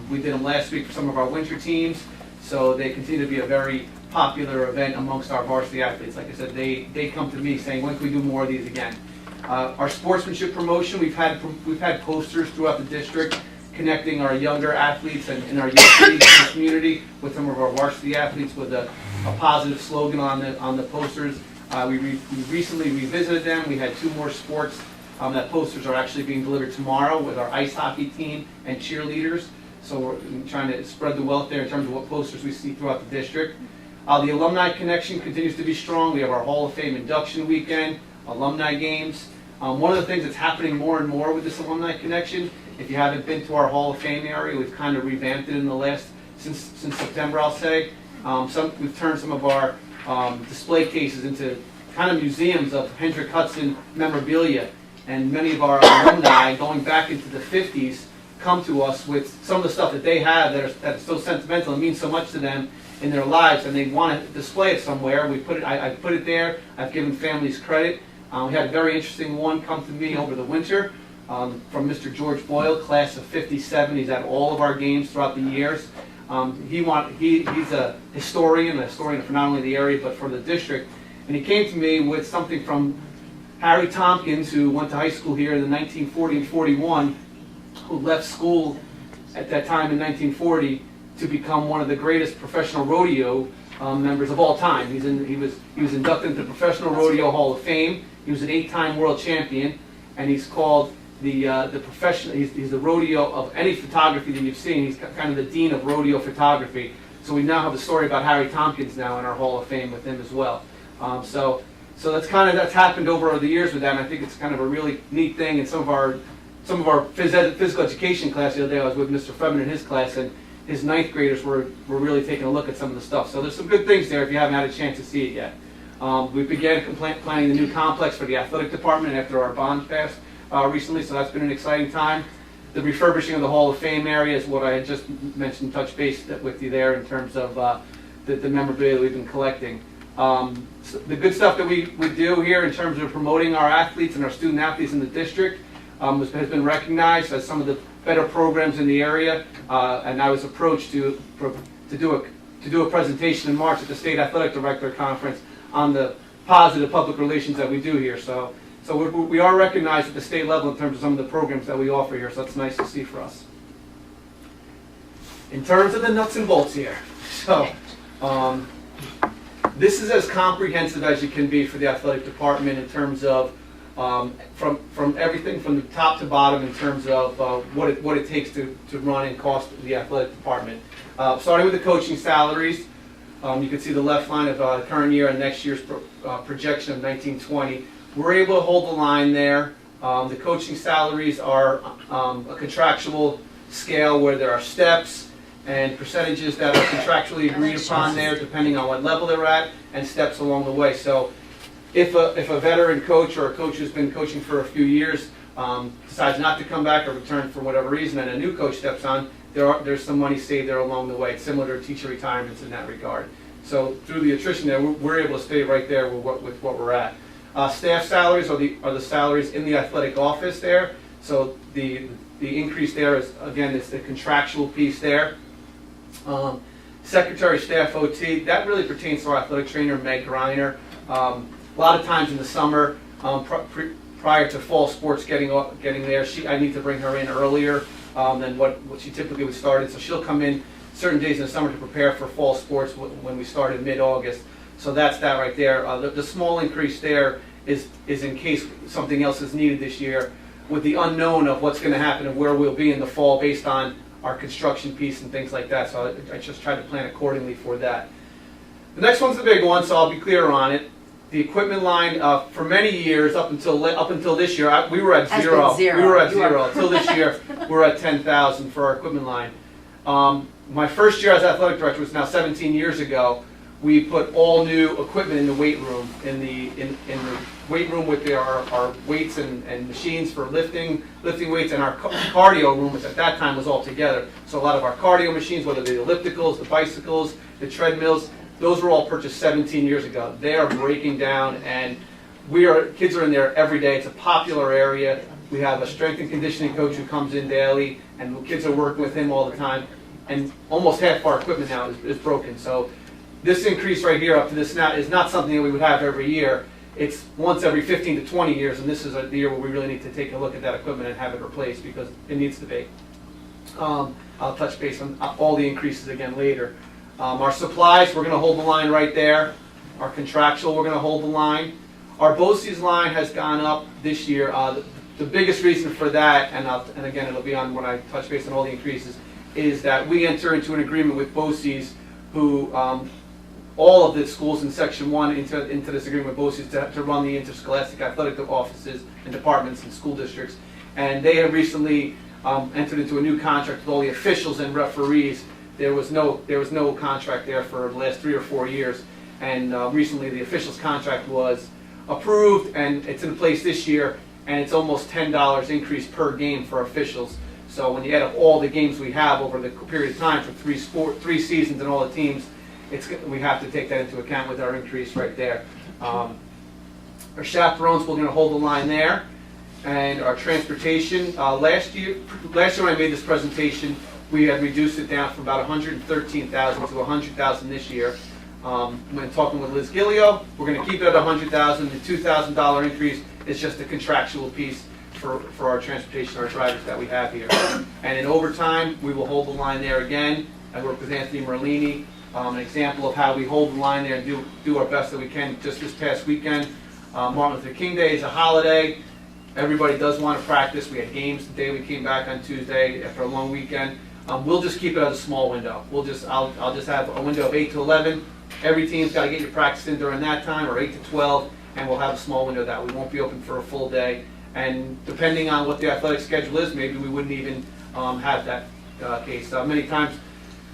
S13: We did them last week for some of our winter teams, so they continue to be a very popular event amongst our varsity athletes. Like I said, they come to me saying, when can we do more of these again? Our sportsmanship promotion, we've had posters throughout the district connecting our younger athletes and our youth leagues in the community with some of our varsity athletes with a positive slogan on the posters. We recently revisited them. We had 2 more sports. That posters are actually being delivered tomorrow with our ice hockey team and cheerleaders. So we're trying to spread the wealth there in terms of what posters we see throughout the district. The alumni connection continues to be strong. We have our Hall of Fame induction weekend, alumni games. One of the things that's happening more and more with this alumni connection, if you haven't been to our Hall of Fame area, we've kind of revamped it in the last since September, I'll say. We've turned some of our display cases into kind of museums of Hendrick Hudson memorabilia. And many of our alumni, going back into the 50s, come to us with some of the stuff that they have that is so sentimental and means so much to them in their lives, and they want to display it somewhere. I put it there. I've given families credit. We had a very interesting one come to me over the winter from Mr. George Boyle, class of '57. He's at all of our games throughout the years. He's a historian for not only the area but for the district. And he came to me with something from Harry Tompkins, who went to high school here in the 1940 and 41, who left school at that time in 1940 to become one of the greatest professional rodeo members of all time. He was inducted into the Professional Rodeo Hall of Fame. He was an 8-time world champion, and he's called the professional. He's the rodeo of any photography that you've seen. He's kind of the dean of rodeo photography. So we now have a story about Harry Tompkins now in our Hall of Fame with him as well. So that's happened over the years with that, and I think it's kind of a really neat thing. And some of our physical education class the other day, I was with Mr. Fredman in his class, and his 9th graders were really taking a look at some of the stuff. So there's some good things there if you haven't had a chance to see it yet. We began planning the new complex for the athletic department after our bond passed recently, so that's been an exciting time. The refurbishing of the Hall of Fame area is what I had just mentioned, touch base with you there in terms of the memorabilia we've been collecting. So the good stuff that we do here in terms of promoting our athletes and our student athletes in the district has been recognized as some of the better programs in the area, and I was approached to do a presentation in March at the State Athletic Director Conference on the positive public relations that we do here. So we are recognized at the state level in terms of some of the programs that we offer here, so that's nice to see for us. In terms of the nuts and bolts here, so this is as comprehensive as you can be for the athletic department in terms of from everything from the top to bottom in terms of what it takes to run and cost the athletic department. Starting with the coaching salaries, you can see the left line of current year and next year's projection of 1920. We're able to hold the line there. The coaching salaries are a contractual scale where there are steps and percentages that are contractually agreed upon there depending on what level they're at, and steps along the way. So if a veteran coach or a coach who's been coaching for a few years decides not to come back or return for whatever reason and a new coach steps on, there's some money saved there along the way. It's similar to teacher retirements in that regard. So through the attrition there, we're able to stay right there with what we're at. Staff salaries are the salaries in the athletic office there. So the increase there is, again, it's the contractual piece there. Secretary staff OT, that really pertains to our athletic trainer, Meg Greiner. A lot of times in the summer, prior to fall sports getting there, I need to bring her in earlier than what she typically would start. So she'll come in certain days in the summer to prepare for fall sports when we start in mid-August. So that's that right there. The small increase there is in case something else is needed this year, with the unknown of what's going to happen and where we'll be in the fall based on our construction piece and things like that. So I just tried to plan accordingly for that. The next one's the big one, so I'll be clear on it. The equipment line, for many years, up until this year, we were at zero. We were at zero. Until this year, we're at 10,000 for our equipment line. My first year as athletic director was now 17 years ago. We put all new equipment in the weight room, in the weight room with our weights and machines for lifting weights, and our cardio room, which at that time was all together. So a lot of our cardio machines, whether they're the ellipticals, the bicycles, the treadmills, those were all purchased 17 years ago. They are breaking down, and kids are in there every day. It's a popular area. We have a strength and conditioning coach who comes in daily, and the kids are working with him all the time. And almost half of our equipment now is broken. So this increase right here up to this now is not something that we would have every year. It's once every 15 to 20 years, and this is the year where we really need to take a look at that equipment and have it replaced because it needs to be. I'll touch base on all the increases again later. Our supplies, we're going to hold the line right there. Our contractual, we're going to hold the line. Our BOCES line has gone up this year. The biggest reason for that, and again it'll be on when I touch base on all the increases, is that we enter into an agreement with BOCES, who all of the schools in Section 1 into this agreement with BOCES to run the interscholastic athletic offices and departments and school districts. And they have recently entered into a new contract with all the officials and referees there was no contract there for the last 3 or 4 years. And recently, the officials' contract was approved, and it's in place this year, and it's almost $10 increase per game for officials. So when you add up all the games we have over the period of time for 3 seasons and all the teams, we have to take that into account with our increase right there. Our chaperones, we're going to hold the line there. And our transportation, last year when I made this presentation, we had reduced it down from about 113,000 to 100,000 this year. When talking with Liz Gillio, we're going to keep it at 100,000. The $2,000 increase is just a contractual piece for our transportation, our drivers that we have here. And in overtime, we will hold the line there again. I work with Anthony Merlini, an example of how we hold the line there and do our best that we can. Just this past weekend, Martin Luther King Day is a holiday. Everybody does want to practice. We had games the day we came back on Tuesday after a long weekend. We'll just keep it as a small window. I'll just have a window of 8 to 11. Every team's got to get your practice in during that time, or 8 to 12, and we'll have a small window that we won't be open for a full day. And depending on what the athletic schedule is, maybe we wouldn't even have that case. Many times,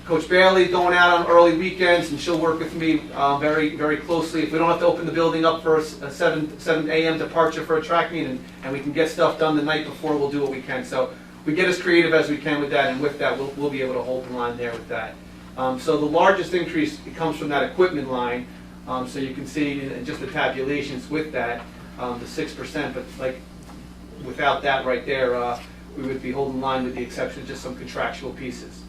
S13: Coach Bailey's going out on early weekends, and she'll work with me very, very closely. If we don't have to open the building up for a 7 a.m. departure for a track meet, and we can get stuff done the night before, we'll do what we can. So we get as creative as we can with that, and with that, we'll be able to hold the line there with that. So the largest increase comes from that equipment line. So you can see in just the tabulations with that, the 6%, but like without that right there, we would be holding line with the exception of just some contractual pieces.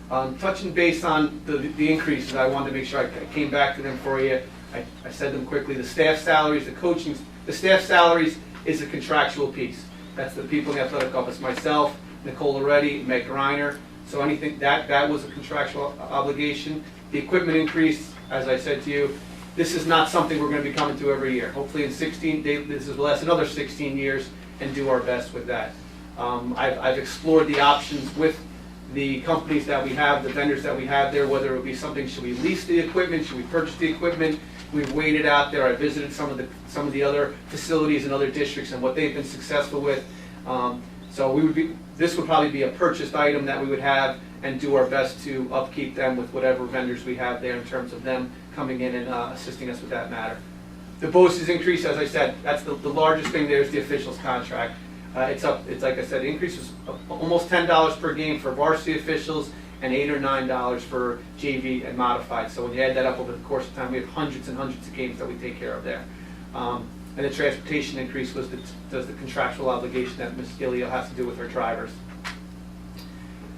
S13: Touching base on the increases, I wanted to make sure I came back to them for you. I said them quickly. The staff salaries, the staff salaries is a contractual piece. That's the people in the athletic office, myself, Nicole Loretti, Meg Reiner. So anything that was a contractual obligation. The equipment increase, as I said to you, this is not something we're going to be coming to every year. Hopefully in this will last another 16 years and do our best with that. I've explored the options with the companies that we have, the vendors that we have there, whether it would be something, should we lease the equipment, should we purchase the equipment? We've waited out there. I visited some of the other facilities in other districts and what they've been successful with. So this would probably be a purchased item that we would have and do our best to upkeep them with whatever vendors we have there in terms of them coming in and assisting us with that matter. The BOCES increase, as I said, that's the largest thing there is the officials contract. It's like I said, the increase is almost $10 per game for varsity officials and $8 or $9 for JV and modified. So when you add that up over the course of time, we have hundreds and hundreds of games that we take care of there. And the transportation increase was the contractual obligation that Ms. Gillio has to do with her drivers.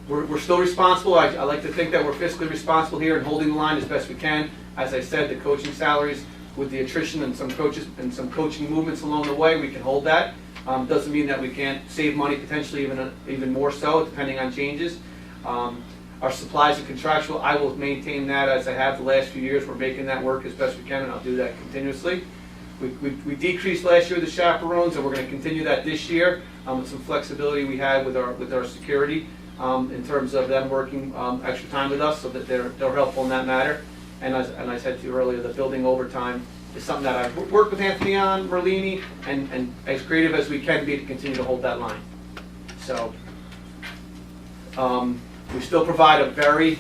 S13: We're still responsible. I like to think that we're fiscally responsible here and holding the line as best we can. As I said, the coaching salaries with the attrition and some coaches and some coaching movements along the way, we can hold that. Doesn't mean that we can't save money, potentially even more so, depending on changes. Our supplies and contractual, I will maintain that as I have the last few years. We're making that work as best we can, and I'll do that continuously. We decreased last year the chaperones, and we're going to continue that this year with some flexibility we had with our security in terms of them working extra time with us, so that they're helpful in that matter. And I said to you earlier, the building overtime is something that I've worked with Anthony on, Merlini, and as creative as we can be to continue to hold that line. So we still provide a very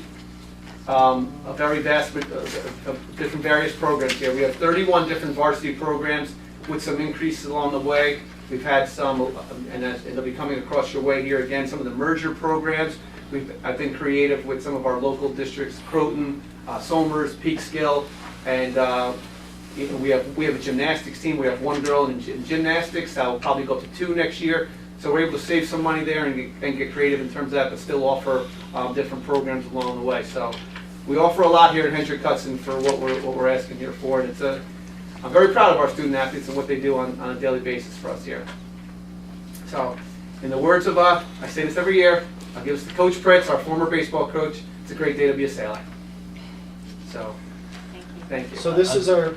S13: vast of different various programs here. We have 31 different varsity programs with some increases along the way. We've had some, and they'll be coming across your way here again, some of the merger programs. I've been creative with some of our local districts, Croton, Somers, Peekskill, and we have a gymnastics team. We have one girl in gymnastics. I'll probably go up to 2 next year. So we're able to save some money there and get creative in terms of that, but still offer different programs along the way. So we offer a lot here at Hendrick Hudson for what we're asking here for, and I'm very proud of our student athletes and what they do on a daily basis for us here. So, in the words of I say this every year, I'll give us to Coach Pritz, our former baseball coach. It's a great day to be a Sailor. So, thank you.
S3: So this is our.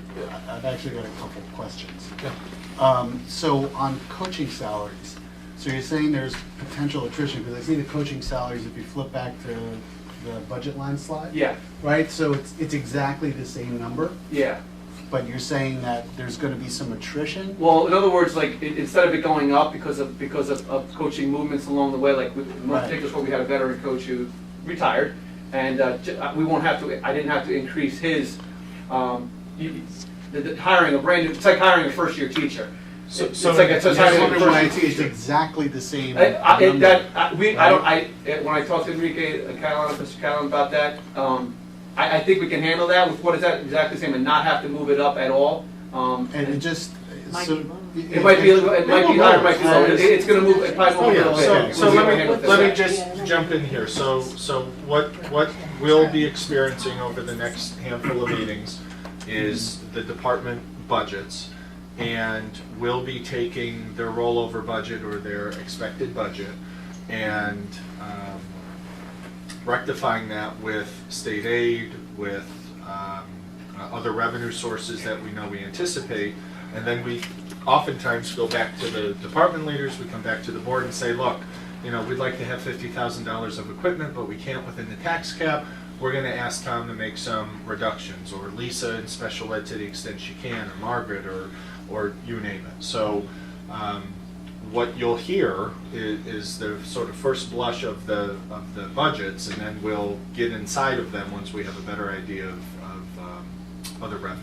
S14: I've actually got a couple of questions. So on coaching salaries, so you're saying there's potential attrition, because I see the coaching salaries, if you flip back to the budget line slide.
S13: Yeah.
S14: Right, so it's exactly the same number,
S13: Yeah.
S14: but you're saying that there's gonna be some attrition?
S13: Well, in other words, like instead of it going up because of coaching movements along the way, like in most
S14: Right.
S13: particulars where we had a veteran coach who retired, and we won't have to, I didn't have to increase his, the hiring a brand new, it's like hiring a first-year teacher.
S3: So
S13: It's like it's
S14: I
S13: hiring a
S14: wonder why
S13: first-year
S14: it's
S13: teacher.
S14: exactly the same.
S13: When
S14: number.
S13: I talked to Enrique Catalan, Mr. Catalan about that, I think we can handle that with what is that exactly the same and not have to move it up at all.
S14: And it just,
S7: Might
S14: so.
S7: be low.
S13: It might be higher, it might be low. It's gonna move, it probably
S3: Oh,
S13: move a
S3: yeah,
S13: little bit.
S3: so
S13: We'll be able to handle
S3: let me
S13: that.
S3: just jump in here. So what we'll be experiencing over the next handful of meetings is the department budgets, and we'll be taking their rollover budget or their expected budget and rectifying that with state aid, with other revenue sources that we know we anticipate, and then we oftentimes go back to the department leaders, we come back to the board and say, look, we'd like to have $50,000 of equipment, but we can't within the tax cap. We're gonna ask Tom to make some reductions, or Lisa in special ed to the extent she can, or Margaret, or you name it. So what you'll hear is the sort of first blush of the budgets, and then we'll get inside of them once we have a better idea of other revenue.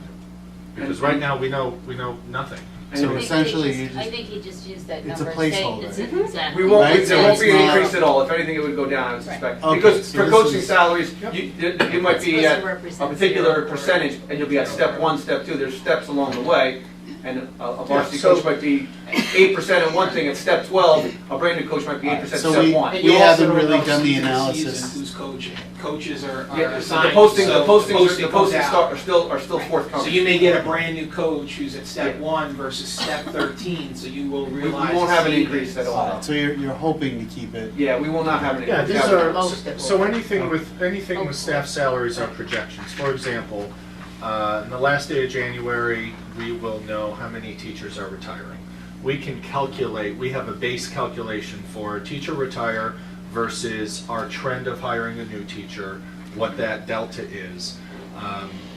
S3: Because right now, we know nothing.
S14: So essentially, you
S7: I
S14: just,
S7: think he just used that
S14: it's a
S7: number. and say
S14: placeholder.
S7: it's exactly.
S13: We won't,
S14: Right,
S13: there won't
S14: so
S13: be an
S14: it's not-
S13: increase at all. If anything, it would go down, I would suspect.
S14: Okay,
S13: Because
S14: so
S13: for
S14: this
S13: coaching
S14: is-
S13: salaries, you might be
S7: It's supposed
S13: at
S7: to
S13: a
S7: represent
S13: particular
S7: zero or-
S13: percentage, and you'll be at step 1, step 2. There's steps along the way. And a varsity
S3: Yeah, so-
S13: coach might be 8% at one thing. At step 12, a brand new coach might be 8% at
S14: So
S13: step
S14: we-
S13: 1.
S14: we haven't
S8: also
S14: really
S8: don't know
S14: done the
S8: season to
S14: analysis.
S8: season Who's coaching? Coaches are
S13: Yeah, so
S8: assigned.
S13: the postings
S8: so
S13: comes out.
S8: out.
S13: are still forthcoming.
S8: So you may get a brand new coach who's at step 1 versus step 13, so you will
S13: we
S8: realize.
S13: won't have an
S8: the
S13: increase at all.
S14: so you're hoping to keep it.
S13: Yeah, we will not have an
S3: Yeah,
S13: increase.
S3: these
S13: Yeah,
S3: are,
S7: most of
S3: so
S7: it.
S3: anything with staff salaries are projections. For example, in the last day of January, we will know how many teachers are retiring. We can calculate, we have a base calculation for a teacher retire versus our trend of hiring a new teacher, what that delta is.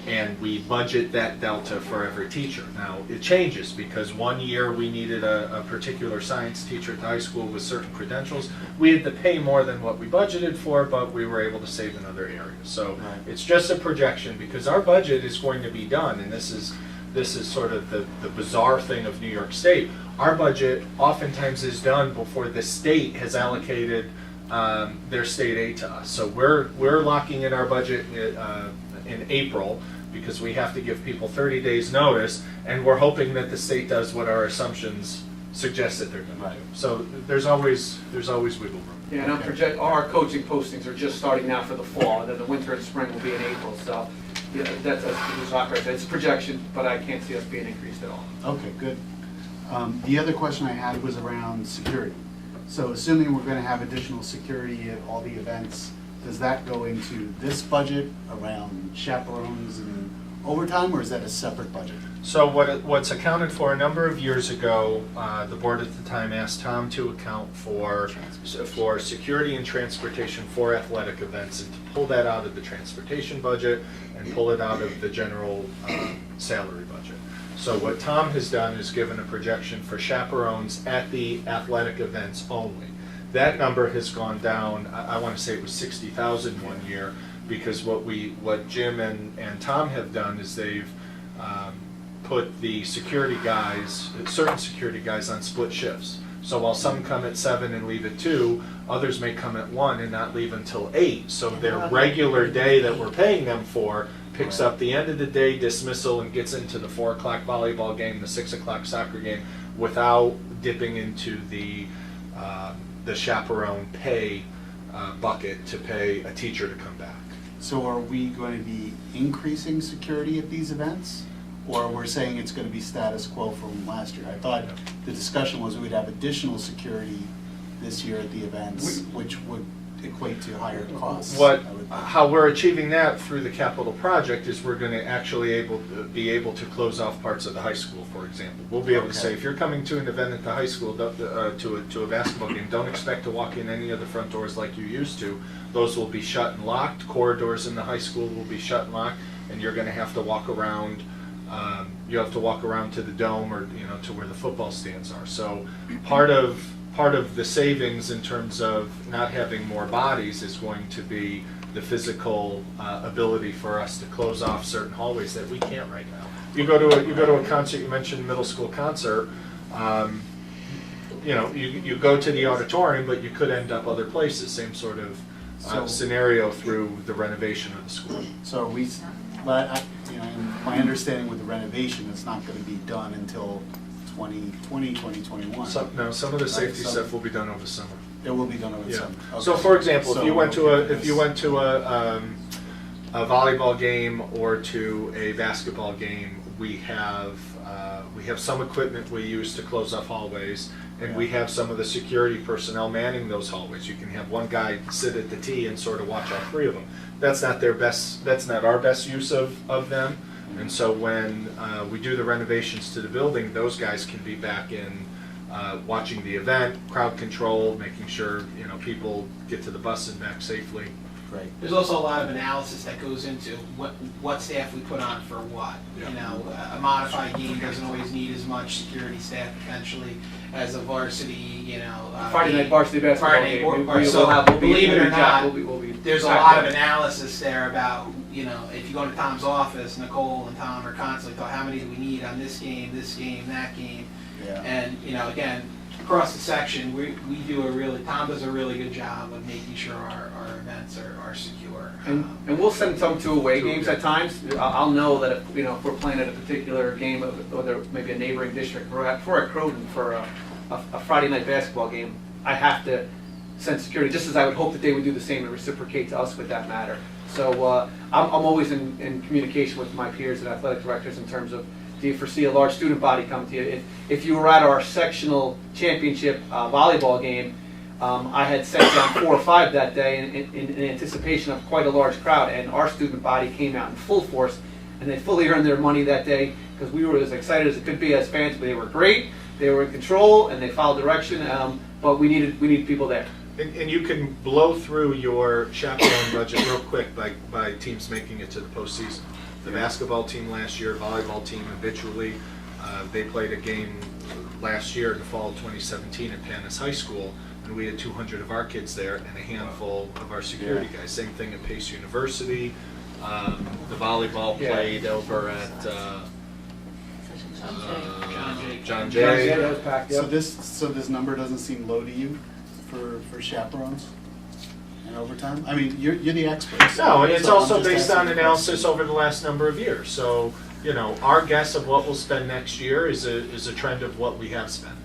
S3: And we budget that delta for every teacher. Now, it changes because one year we needed a particular science teacher at the high school with certain credentials. We had to pay more than what we budgeted for, but we were able to save in other areas. So
S14: Right.
S3: it's just a projection because our budget is going to be done, and this is sort of the bizarre thing of New York State. Our budget oftentimes is done before the state has allocated their state aid to us. So we're locking in our budget in April because we have to give people 30 days notice, and we're hoping that the state does what our assumptions suggest that they're going to do. So there's always wiggle room.
S13: Yeah, and our coaching postings are just starting now for the fall, and then the winter and spring will be in April. So, yeah, that's it's a projection, but I can't see us being increased at all.
S14: Okay, good. The other question I had was around security. So assuming we're gonna have additional security at all the events, does that go into this budget around chaperones and overtime, or is that a separate budget?
S3: So what's accounted for a number of years ago, the board at the time asked Tom to account for security and transportation for athletic events and to pull that out of the transportation budget and pull it out of the general salary budget. So what Tom has done is given a projection for chaperones at the athletic events only. That number has gone down, I want to say it was 60,000 one year, because what Jim and Tom have done is they've put the security guys, certain security guys on split shifts. So while some come at 7 and leave at 2, others may come at 1 and not leave until 8. So their regular day that we're paying them for picks up the end of the day dismissal and gets into the 4 o'clock volleyball game, the 6 o'clock soccer game, without dipping into the chaperone pay bucket to pay a teacher to come back.
S14: So are we going to be increasing security at these events? Or we're saying it's going to be status quo from last year? I thought the discussion was we'd have additional security this year at the events, which would equate to higher costs.
S3: How we're achieving that through the capital project is we're going to actually be able to close off parts of the high school, for example. We'll be able to say, if you're coming to an event at the high school, to a basketball game, don't expect to walk in any of the front doors like you used to. Those will be shut and locked. Corridors in the high school will be shut and locked, and you're going to have to walk around you have to walk around to the dome or, you know, to where the football stands are. So part of the savings in terms of not having more bodies is going to be the physical ability for us to close off certain hallways that we can't right now. You go to a concert, you mentioned middle school concert, you know, you go to the auditorium, but you could end up other places, same sort of scenario through the renovation of the school.
S14: So but you know, in my understanding with the renovation, it's not going to be done until 2020, 2021.
S3: Some of the safety stuff will be done over the summer.
S14: It will be done over the
S3: Yeah.
S14: summer. Okay.
S3: So for example, if you went to
S14: okay.
S3: a volleyball game or to a basketball game, we have some equipment we use to close off hallways, and we have some of the security personnel manning those hallways. You can have one guy sit at the tee and sort of watch all three of them. That's not our best use of them. And so when we do the renovations to the building, those guys can be back in watching the event, crowd control, making sure, you know, people get to the bus and back safely.
S14: Right.
S8: There's also a lot of analysis that goes into what staff we put on for what.
S3: Yeah.
S8: You know, a modified game doesn't always need as much security staff potentially as a varsity, you know.
S13: Friday night varsity basketball
S8: Friday
S13: game.
S8: night
S13: We'll
S8: so
S13: have- we'll be
S8: believe it or not,
S13: we'll be
S8: there's a
S13: back
S8: lot of
S13: there.
S8: analysis there about, you know, if you go to Tom's office, Nicole and Tom are constantly talking, how many do we need on this game, that game?
S14: Yeah.
S8: And, you know, again, across the section, Tom does a really good job of making sure our events are secure.
S13: And we'll send some to away games at times. I'll know that if, you know, if we're playing at a particular game, whether maybe a neighboring district, for a Croton, for a Friday night basketball game, I have to send security, just as I would hope that they would do the same and reciprocate to us with that matter. So I'm always in communication with my peers and athletic directors in terms of, do you foresee a large student body come to you? If you were at our sectional championship volleyball game, I had set down 4 or 5 that day in anticipation of quite a large crowd, and our student body came out in full force, and they fully earned their money that day because we were as excited as it could be as fans. But they were great, they were in control, and they followed direction. But we needed people there.
S3: And you can blow through your chaperone budget real quick by teams making it to the postseason. The basketball team last year, volleyball team habitually, they played a game last year in the fall of 2017 at Panis High School, and we had 200 of our kids there and a handful of our security guys. Same thing at Pace University. The volleyball played over at John Jay.
S13: Yeah, that was packed,
S14: So
S13: yep.
S14: this number doesn't seem low to you for chaperones and overtime? I mean, you're the experts.
S3: No, and it's
S14: So I'm
S3: also
S14: just
S3: based
S14: asking
S3: on
S14: the
S3: analysis
S14: question.
S3: over the last number of years. So, you know, our guess of what we'll spend next year is a trend of what we have spent.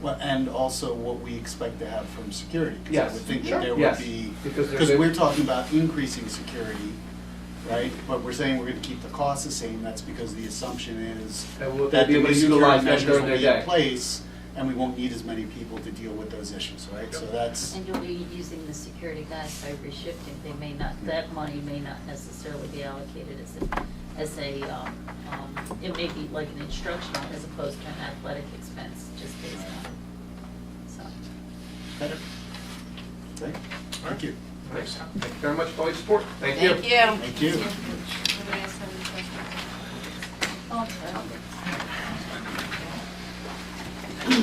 S14: Well, and also what we expect to have from security. 'Cause
S13: Yes.
S14: I would think
S13: Sure.
S14: that there
S13: Yes.
S14: would be,
S13: Because
S14: because
S13: there's-
S14: we're talking about increasing security, right? But we're saying we're gonna keep the costs the same, that's because the assumption is
S13: And we'll
S14: that
S13: be
S14: the
S13: able
S14: new
S13: to
S14: security
S13: utilize that
S14: measures
S13: during
S14: will
S13: their
S14: be in
S13: day.
S14: place, and we won't need as many people to deal with those issues, right? So that's,
S7: And you'll be using the security guys by reshifting. They may not, that money may not necessarily be allocated as a, it may be like an instructional as opposed to an athletic expense, just based on, so.
S14: better. Okay, thank you.
S13: Thanks. Thank you very much for all your support. Thank you.
S1: Thank you.
S14: Thank you.
S1: Anybody else have any questions?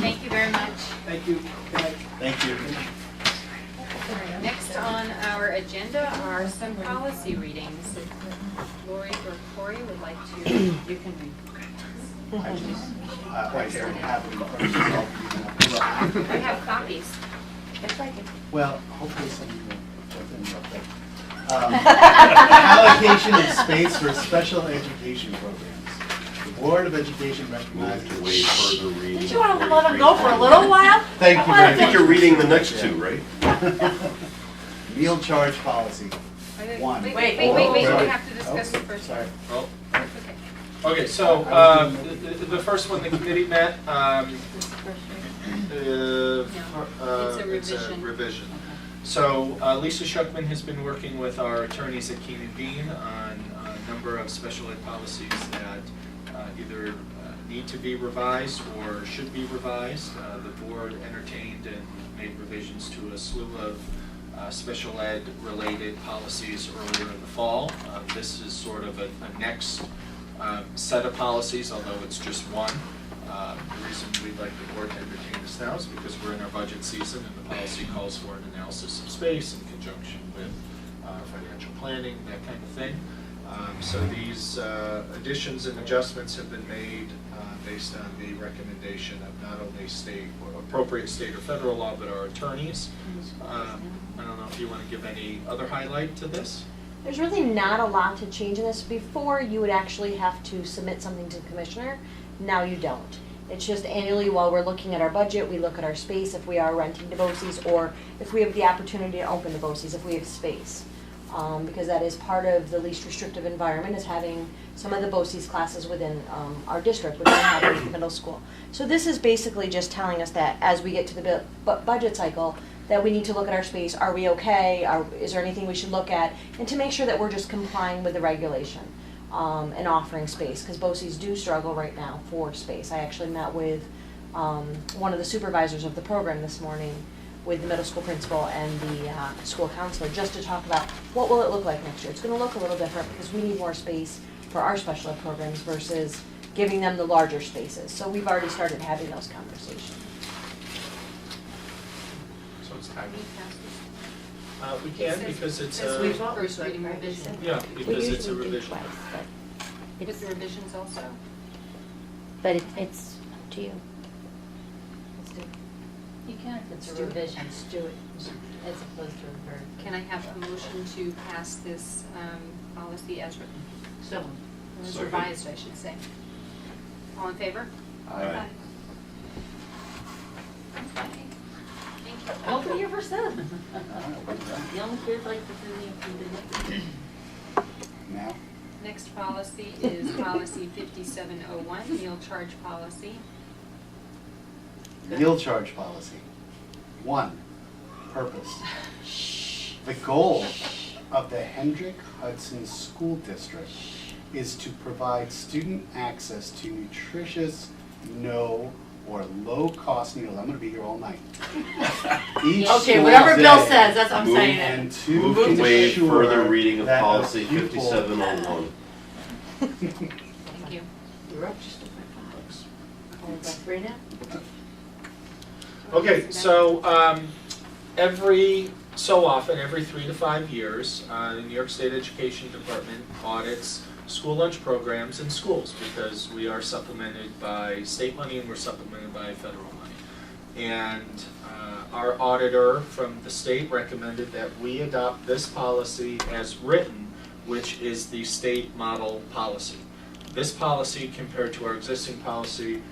S1: Thank you very much.
S8: Thank you.
S14: Thank you.
S1: Next on our agenda are some policy readings. Lori or Corey would like to, you can read.
S14: I don't have it in front of me.
S1: I have copies. If I can.
S14: Well, hopefully somebody will interrupt that. Allocation of space for special education programs. The Board of Education recognizes.
S15: Move to waive further reading.
S16: Did you want to let him go for a little while?
S14: Thank you
S15: I
S14: very
S15: think
S14: much.
S15: you're reading the next two, right?
S14: Meal charge policy. One.
S1: Wait, we have to discuss the first one.
S3: Oh.
S1: Okay.
S3: Okay, so the first one, the committee met.
S1: It's a revision.
S3: So Lisa Schuckman has been working with our attorneys at Keenan Bean on a number of special ed policies that either need to be revised or should be revised. The board entertained and made revisions to a slew of special ed related policies earlier in the fall. This is sort of a next set of policies, although it's just one. The reason we'd like the board to entertain this now is because we're in our budget season and the policy calls for an analysis of space in conjunction with financial planning, that kind of thing. So these additions and adjustments have been made based on the recommendation of not only state or appropriate state or federal law, but our attorneys. I don't know if you want to give any other highlight to this?
S2: There's really not a lot to change in this. Before, you would actually have to submit something to the commissioner. Now you don't. It's just annually while we're looking at our budget, we look at our space if we are renting to BOCES or if we have the opportunity to open to BOCES, if we have space. Because that is part of the least restrictive environment, is having some of the BOCES classes within our district, which we have in the middle school. So this is basically just telling us that as we get to the budget cycle, that we need to look at our space. Are we okay? Is there anything we should look at? And to make sure that we're just complying with the regulation and offering space, because BOCES do struggle right now for space. I actually met with one of the supervisors of the program this morning with the middle school principal and the school counselor, just to talk about what will it look like next year. It's going to look a little different because we need more space for our special ed programs versus giving them the larger spaces. So we've already started having those conversations.
S3: So it's time. We can because it's a,
S1: First reading revision.
S3: yeah, because it's a revision.
S5: twice, but
S1: With the revisions also?
S5: But it's up to you.
S7: You can if it's a revision, do it, as opposed to a verb.
S1: Can I have a motion to pass this policy as written?
S7: So,
S1: As
S15: Second.
S1: revised, I should say. All in favor?
S15: Aye.
S1: Thank you.
S7: I'll be here for seven. The only kid like to do
S14: Now?
S1: Next policy is policy 5701, meal charge policy.
S14: Meal charge policy. 1, purpose. The goal of the Hendrick Hudson School District is to provide student access to nutritious, no, or low-cost meals. I'm gonna be here all night. Each
S16: Okay,
S14: school
S16: whatever Bill
S14: day,
S16: says, that's what I'm saying.
S14: and to
S15: Move to waive
S14: ensure
S15: further reading of
S14: that a
S15: policy
S14: pupil-
S15: 5701.
S1: Thank you.
S16: You're up just a minute. Hold back right now.
S3: Okay, so every so often, every 3 to 5 years, the New York State Education Department audits school lunch programs in schools because we are supplemented by state money and we're supplemented by federal money. And our auditor from the state recommended that we adopt this policy as written, which is the state model policy. This policy, compared to our existing policy,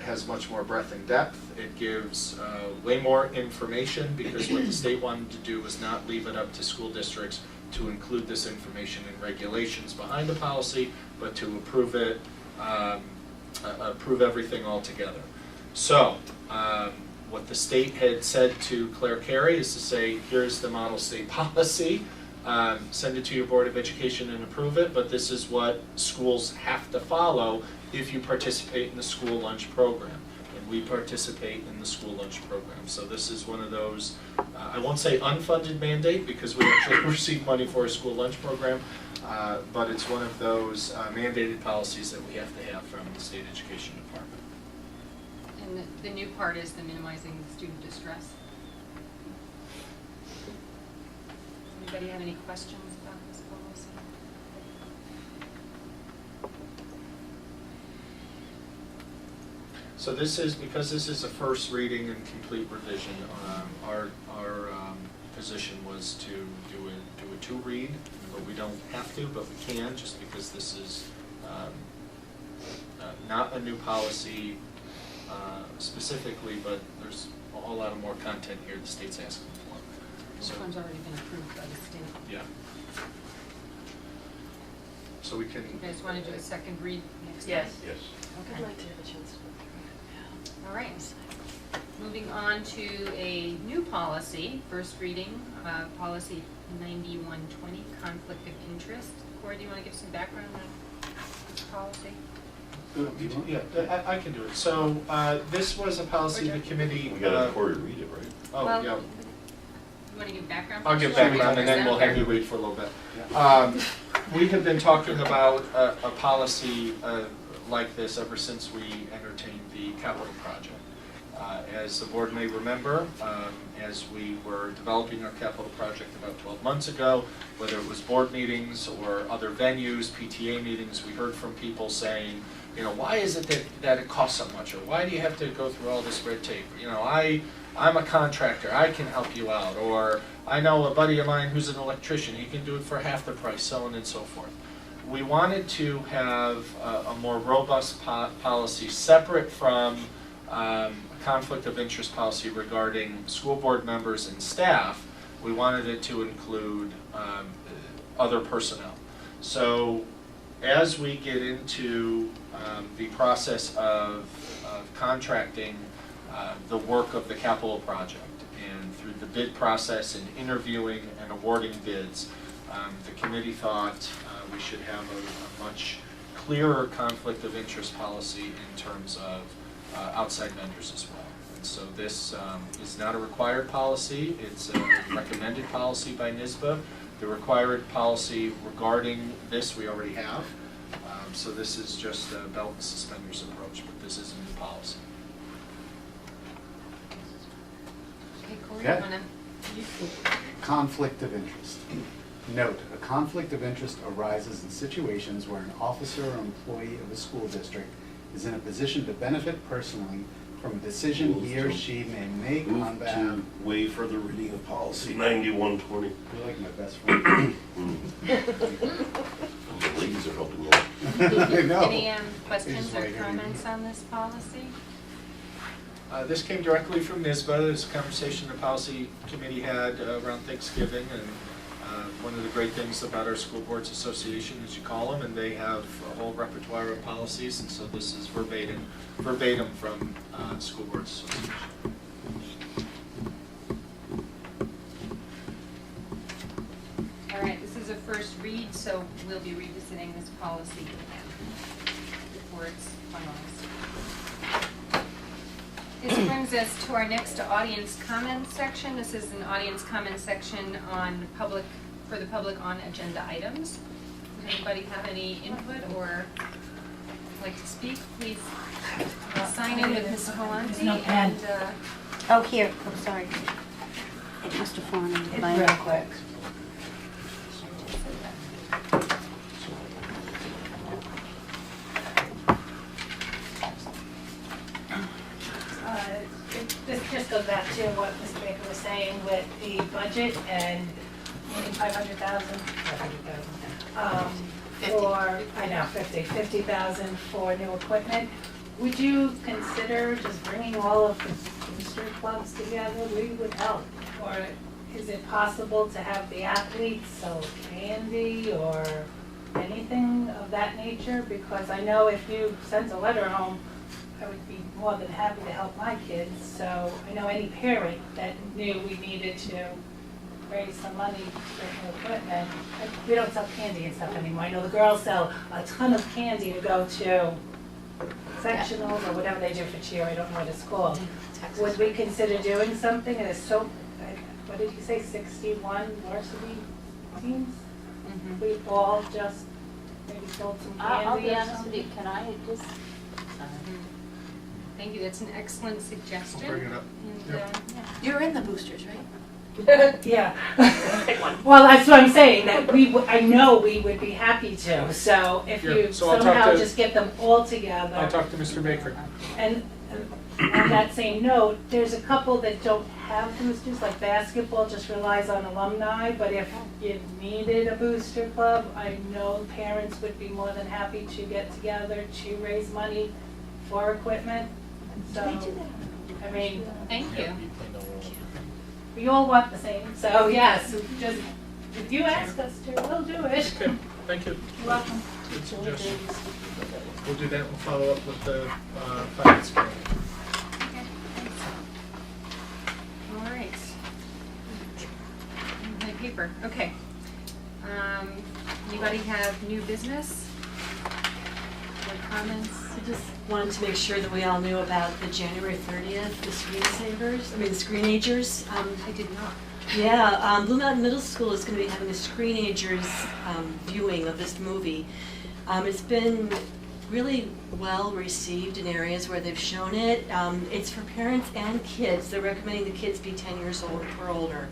S3: has much more breadth and depth. It gives way more information because what the state wanted to do was not leave it up to school districts to include this information in regulations behind the policy, but to approve it, approve everything all together. So, what the state had said to Claire Carey is to say, here's the model state policy, send it to your Board of Education and approve it, but this is what schools have to follow if you participate in the school lunch program. And we participate in the school lunch program. So this is one of those, I won't say unfunded mandate because we actually receive money for a school lunch program, but it's one of those mandated policies that we have to have from the State Education Department.
S1: And the new part is the minimizing student distress. Anybody have any questions about this policy?
S3: So this is, because this is a first reading and complete revision, our position was to do a 2-read, but we don't have to, but we can, just because this is not a new policy specifically, but there's a whole lot of more content here the state's asking for.
S1: This
S3: So,
S1: one's already been approved by the state.
S3: yeah. So we can,
S1: You guys want to do a second read next time?
S16: Yes.
S15: Yes.
S1: Okay.
S16: I'd like to have a chance to look through it.
S1: All right. Moving on to a new policy, first reading, policy 9120, conflict of interest. Corey, do you want to give some background on this policy?
S3: yeah, I can do it. So this was a policy the committee.
S15: We got a Corey to read it, right?
S3: Oh,
S1: Well,
S3: yeah.
S1: You want to give background?
S3: I'll
S1: first?
S3: give
S1: Sure.
S3: background and then we'll have you read for a little bit. We have been talking about a policy like this ever since we entertained the capital project. As the board may remember, as we were developing our capital project about 12 months ago, whether it was board meetings or other venues, PTA meetings, we heard from people saying, you know, why is it that it costs so much, or why do you have to go through all this red tape? You know, I'm a contractor, I can help you out, or I know a buddy of mine who's an electrician, he can do it for half the price, so on and so forth. We wanted to have a more robust policy separate from conflict of interest policy regarding school board members and staff. We wanted it to include other personnel. So as we get into the process of contracting the work of the capital project, and through the bid process and interviewing and awarding bids, the committee thought we should have a much clearer conflict of interest policy in terms of outside vendors as well. And so this is not a required policy, it's a recommended policy by NYSBA. The required policy regarding this we already have. So this is just a belt and suspenders approach, but this is a new policy.
S1: Okay, Corey,
S14: Okay.
S1: you wanna?
S14: Conflict of interest. Note, a conflict of interest arises in situations where an officer or employee of a school district is in a position to benefit personally from a decision he or she may make on behalf.
S15: To waive further reading of policy 9120.
S14: You're like my best friend.
S15: The ladies are helping you.
S14: I know.
S1: Any questions
S14: Just
S1: or
S14: like everything.
S1: comments on this policy?
S3: This came directly from NYSBA. This conversation the policy committee had around Thanksgiving, and one of the great things about our school boards association, as you call them, and they have a whole repertoire of policies, and so this is verbatim from school boards association.
S1: All right, this is a first read, so we'll be revisiting this policy again before it's finalized. This brings us to our next audience comments section. This is an audience comment section on for the public on agenda items. Does anybody have any input or like to speak? Please sign in with Ms. Palante and
S2: Oh, here, I'm sorry.
S16: It must have fallen into my.
S10: Real quick.
S17: This just goes back to what Mr. Baker was saying with the budget and maybe 500,000. For, I know, 50,000 for new equipment. Would you consider just bringing all of the booster clubs together? We would help. Or is it possible to have the athletes sell candy or anything of that nature? Because I know if you sent a letter home, I would be more than happy to help my kids. So I know any parent that knew we needed to raise some money for new equipment. We don't sell candy and stuff anymore. I know the girls sell a ton of candy to go to sectionals or whatever they do for cheer. I don't know what it's called. Would we consider doing something? And it's so, what did you say, 61 varsity teams? We all just maybe sold some candy
S7: I'll be
S17: or
S7: honest with
S17: something?
S7: you, can I just,
S1: thank you, that's an excellent suggestion.
S3: Bring it up.
S1: And,
S3: Yep.
S16: You're in the boosters, right?
S17: Yeah. Well, that's what I'm saying, that I know we would be happy to, so if
S3: Yeah,
S17: you
S3: so I'll talk
S17: somehow
S3: to-
S17: just get them all together.
S3: I'll talk to Mr. Baker.
S17: And on that same note, there's a couple that don't have boosters, like basketball just relies on alumni, but if you needed a booster club, I know parents would be more than happy to get together to raise money for equipment, so, I mean,
S1: Thank you.
S17: we all want the same, so yes, just, if you ask us to, we'll do it.
S3: Okay, thank you.
S17: You're welcome.
S3: Good suggestion. We'll do that, we'll follow up with the finance committee.
S1: Okay, thanks. All right. My paper, okay. Anybody have new business? Or comments?
S6: I just wanted to make sure that we all knew about the January 30th, the screenagers.
S1: I did not.
S6: Yeah, Blue Mountain Middle School is going to be having a Screenagers viewing of this movie. It's been really well received in areas where they've shown it. It's for parents and kids. They're recommending the kids be 10 years old or older,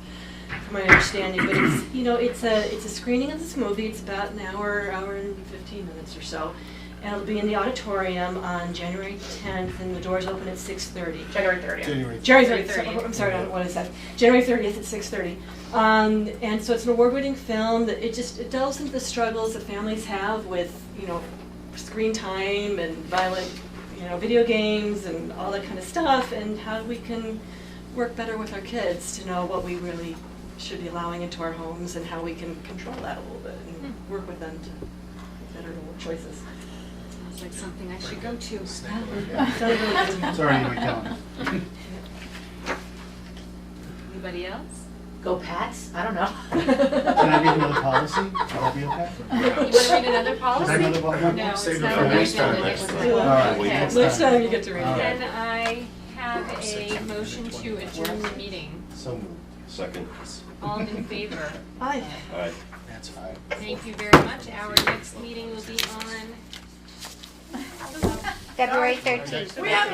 S6: from my understanding. But it's, you know, it's a screening of this movie. It's about an hour and 15 minutes or so. And it'll be in the auditorium on January 10th, and the doors open at 6:30.
S10: January 30th.
S6: January 30th. I'm sorry, I don't know what I said. January 30th at 6:30. And so it's an award-winning film that it delves into the struggles that families have with, you know, screen time and violent, you know, video games and all that kind of stuff, and how we can work better with our kids to know what we really should be allowing into our homes and how we can control that a little bit and work with them to make better choices.
S1: Sounds like something I should go to.
S14: Sorry, you went down.
S1: Anybody else?
S16: Go Pats? I don't know.
S14: Can I read another policy? Will that be okay?
S1: You want to read another policy?
S14: Can I read another policy?
S1: No, it's
S3: Save it
S1: not
S3: for
S1: on the
S3: next time,
S1: agenda.
S3: next
S1: It was
S3: time.
S1: not.
S14: All right.
S1: Okay.
S6: Next time you get to read
S14: All
S6: it.
S14: right.
S1: Then I have a motion to adjourn the meeting.
S14: So moved.
S15: Second.
S1: All in favor?
S6: Aye.
S15: Aye.
S3: That's fine.
S1: Thank you very much. Our next meeting will be on
S2: February 13th.
S10: We have